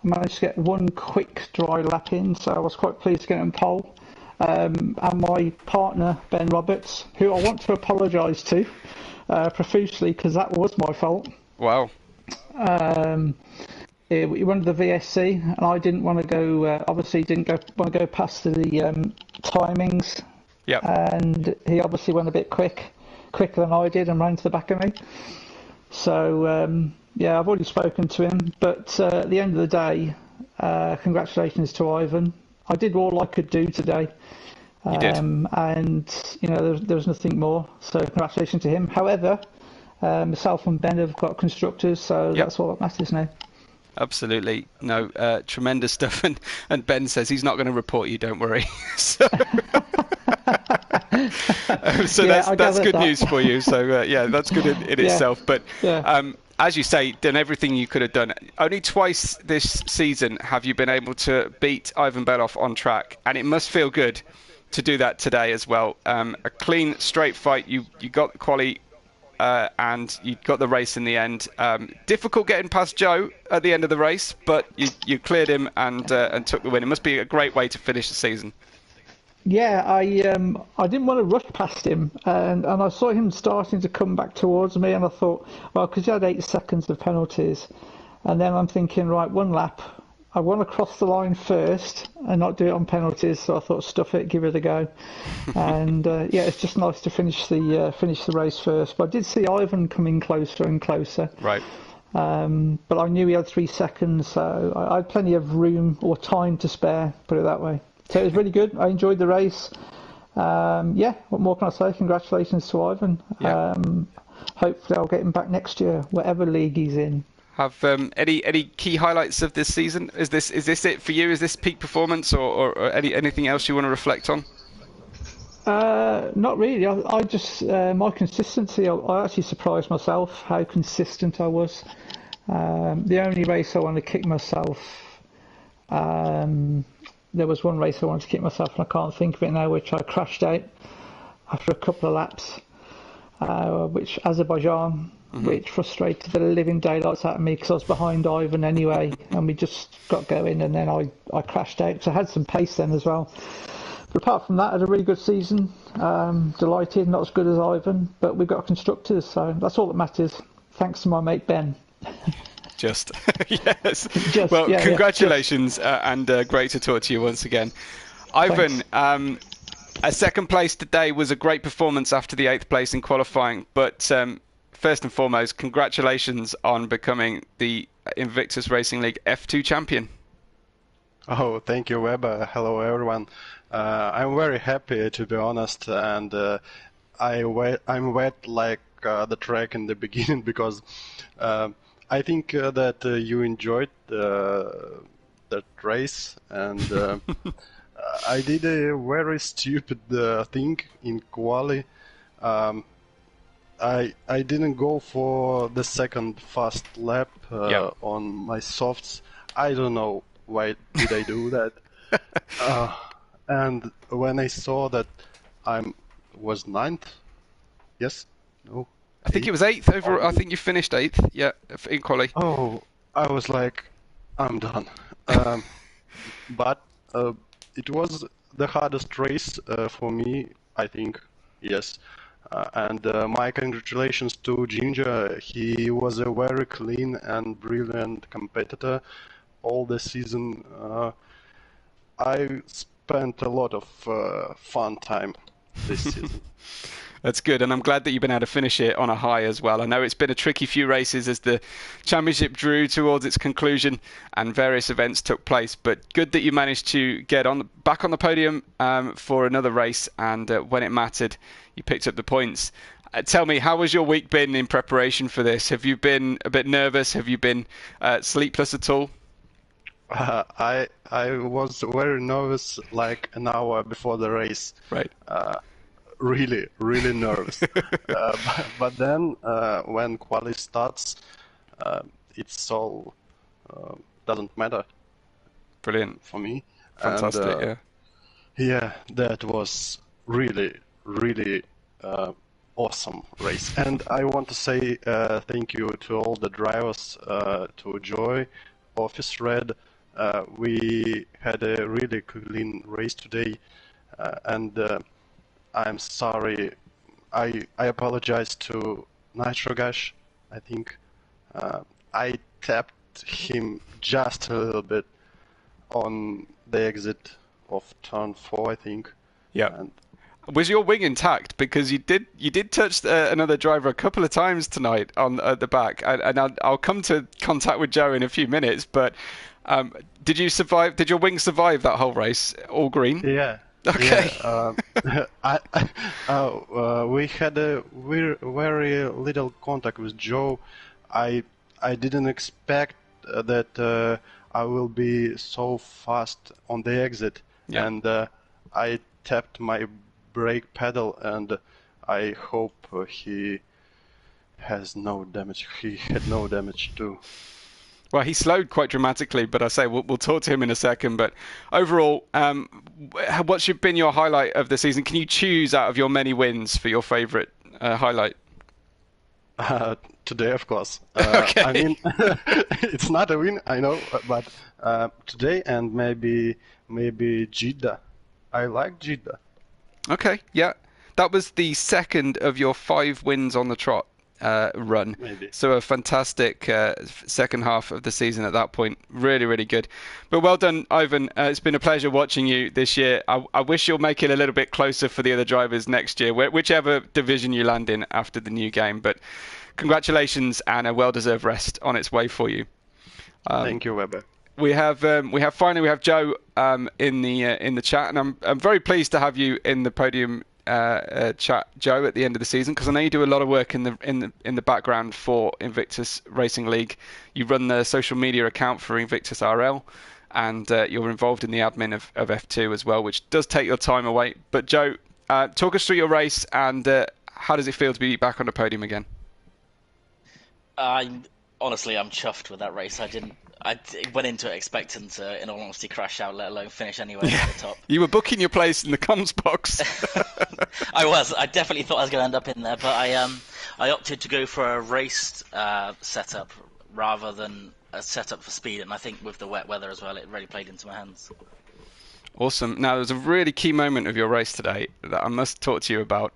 managed to get one quick dry lap in, so I was quite pleased to get on pole. And my partner, Ben Roberts, who I want to apologise to profusely, because that was my fault. Wow. He wanted the VSC, and I didn't want to go, obviously didn't want to go past the timings. Yep. And he obviously went a bit quicker than I did and ran to the back of me. So, yeah, I've already spoken to him, but at the end of the day, congratulations to Ivan. I did all I could do today. You did. And, you know, there was nothing more. So congratulations to him. However, myself and Ben have got constructors, so that's all that matters now. Absolutely. No, tremendous stuff. And Ben says he's not going to report you, don't worry. So, that's good news for you. So, yeah, that's good in itself. But as you say, done everything you could have done. Only twice this season have you been able to beat Ivan Beloff on track, and it must feel good to do that today as well. A clean, straight fight. You got the quali, and you got the race in the end. Difficult getting past Joe at the end of the race, but you cleared him and took the win. It must be a great way to finish the season. Yeah, I didn't want to rush past him, and I saw him starting to come back towards me, and I thought, well, because he had 8 seconds of penalties, and then I'm thinking, right, one lap, I want to cross the line first and not do it on penalties, so I thought stuff it, give it a go. And yeah, it's just nice to finish the race first. But I did see Ivan coming closer and closer. Right. But I knew he had 3 seconds, so I had plenty of room or time to spare, put it that way. So it was really good. I enjoyed the race. Yeah, what more can I say? Congratulations to Ivan. Yeah. Hopefully I'll get him back next year, whatever league he's in. Have any key highlights of this season? Is this it for you? Is this peak performance, or anything else you want to reflect on? Not really. I just my consistency. I actually surprised myself how consistent I was. The only race I wanted to kick myself. There was one race I wanted to kick myself, and I can't think of it now, which I crashed out after a couple of laps. Which Azerbaijan. Which frustrated the living daylights out of me because I was behind Ivan anyway, and we just got going, and then I crashed out because I had some pace then as well. But apart from that, I had a really good season. Delighted, not as good as Ivan, but we've got constructors, so that's all that matters. Thanks to my mate Ben. Just yes. Just, well, yeah, congratulations, and great to talk to you once again, Ivan. A second place today was a great performance after the 8th place in qualifying, but first and foremost, congratulations on becoming the Invictus Racing League F2 champion. Oh, thank you, Webb. Hello, everyone. I'm very happy, to be honest, and I'm wet like the track in the beginning because I think that you enjoyed that race, and I did a very stupid thing in quali. I didn't go for the second fast lap on my softs. I don't know why did I do that. And when I saw that I was 9th, yes, no, I think it was 8th overall. I think you finished 8th, yeah, in quali. Oh, I was like, I'm done. But it was the hardest race for me, I think, yes. And my congratulations to Ginger. He was a very clean and brilliant competitor all the season. I spent a lot of fun time this season. That's good, and I'm glad that you've been able to finish it on a high as well. I know it's been a tricky few races as the championship drew towards its conclusion and various events took place, but good that you managed to get back on the podium for another race, and when it mattered, you picked up the points. Tell me, how has your week been in preparation for this? Have you been a bit nervous? Have you been sleepless at all? I was very nervous like an hour before the race. Right. Really nervous. But then when quali starts, it's all doesn't matter. Brilliant for me. Fantastic. And, yeah, that was really awesome race. And I want to say thank you to all the drivers, to Joy, Office Red. We had a really clean race today, and I'm sorry. I apologize to Nitrogash. I think I tapped him just a little bit on the exit of turn 4, I think. Yeah. And was your wing intact? Because you did touch another driver a couple of times tonight on the back, and I'll come to contact with Joe in a few minutes. But did you survive? Did your wing survive that whole race? All green? Yeah. Okay. Yeah, we had a very little contact with Joe. I didn't expect that I will be so fast on the exit, and I tapped my brake pedal, and I hope he has no damage. He had no damage too. Well, he slowed quite dramatically, but I say we'll talk to him in a second. But overall, what's been your highlight of the season? Can you choose out of your many wins for your favourite highlight? Today, of course. Okay. I mean, it's not a win, I know, but today and maybe Jeddah. I like Jeddah. Okay, yeah. That was the second of your 5 wins on the trot run. Maybe. So a fantastic second half of the season at that point. Really, really good. But well done, Ivan. It's been a pleasure watching you this year. I wish you'll make it a little bit closer for the other drivers next year, whichever division you land in after the new game. But congratulations and a well-deserved rest on its way for you. Thank you, Weber. We have Joe in the chat, and I'm very pleased to have you in the podium chat, Joe, at the end of the season, because I know you do a lot of work in the background for Invictus Racing League. You run the social media account for Invictus RL, and you're involved in the admin of F2 as well, which does take your time away. But Joe, talk us through your race, and how does it feel to be back on the podium again? Honestly, I'm chuffed with that race. I went into it expecting to, in all honesty, crash out, let alone finish anywhere at the top. You were booking your place in the comms box. I was. I definitely thought I was going to end up in there, but I opted to go for a raced setup rather than a setup for speed, and I think with the wet weather as well, it really played into my hands. Awesome. Now, there was a really key moment of your race today that I must talk to you about.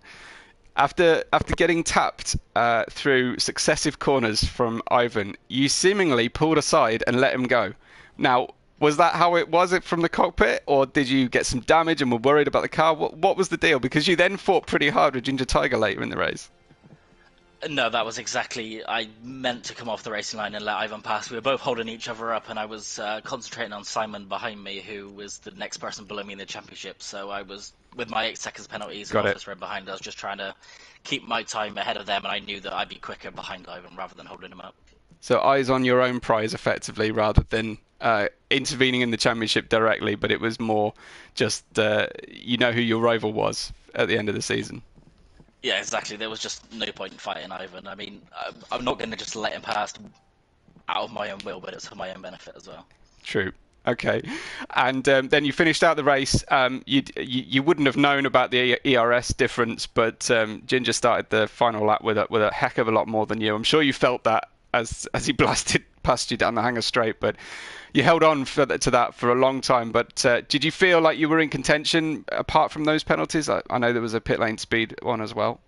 After getting tapped through successive corners from Ivan, you seemingly pulled aside and let him go. Now, was that how it was from the cockpit, or did you get some damage and were worried about the car? What was the deal? Because you then fought pretty hard with Ginger Tiger later in the race. No, that was exactly. I meant to come off the racing line and let Ivan pass. We were both holding each other up, and I was concentrating on Simon behind me, who was the next person below me in the championship. So I was, with my 8 seconds penalties and office red behind, I was just trying to keep my time ahead of them, and I knew that I'd be quicker behind Ivan rather than holding him up. So eyes on your own prize, effectively, rather than intervening in the championship directly, but it was more just you know who your rival was at the end of the season. Yeah, exactly. There was just no point in fighting Ivan. I mean, I'm not going to just let him pass out of my own will, but it's for my own benefit as well. True. Okay. And then you finished out the race. You wouldn't have known about the ERS difference, but Ginger started the final lap with a heck of a lot more than you. I'm sure you felt that as he blasted past you down the hangar straight, but you held on to that for a long time. But did you feel like you were in contention apart from those penalties? I know there was a pit lane speed one as well.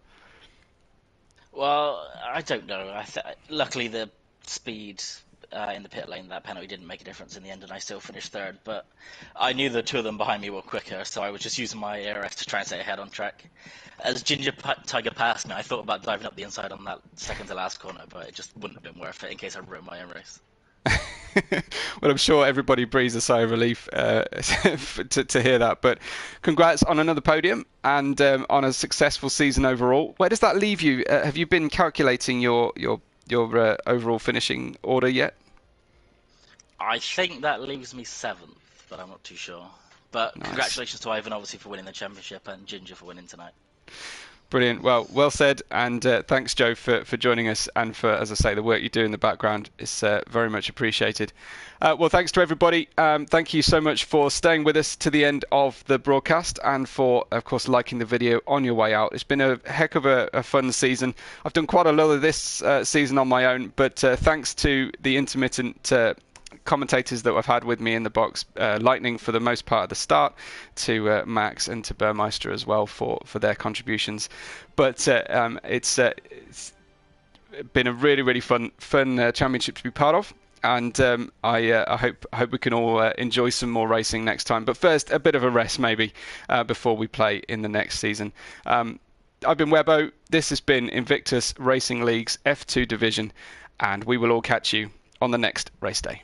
Well, I don't know. Luckily, the speed in the pit lane, that penalty didn't make a difference in the end, and I still finished third. But I knew the two of them behind me were quicker, so I was just using my ARS to try and stay ahead on track. As Ginger Tiger passed me, I thought about diving up the inside on that second to last corner, but it just wouldn't have been worth it in case I ruined my own race. Well, I'm sure everybody breathes a sigh of relief to hear that. But congrats on another podium and on a successful season overall. Where does that leave you? Have you been calculating your overall finishing order yet? I think that leaves me 7th, but I'm not too sure. But nice. Congratulations to Ivan, obviously, for winning the championship, and Ginger for winning tonight. Brilliant. Well said. And thanks, Joe, for joining us and for, as I say, the work you do in the background is very much appreciated. Well, thanks to everybody. Thank you so much for staying with us to the end of the broadcast and for, of course, liking the video on your way out. It's been a heck of a fun season. I've done quite a lot of this season on my own, but thanks to the intermittent commentators that I've had with me in the box, Lightning for the most part at the start, to Max and to Burmeister as well for their contributions. But it's been a really fun championship to be part of, and I hope we can all enjoy some more racing next time. But first, a bit of a rest maybe before we play in the next season. I've been Webbo. This has been Invictus Racing League's F2 division, and we will all catch you on the next race day.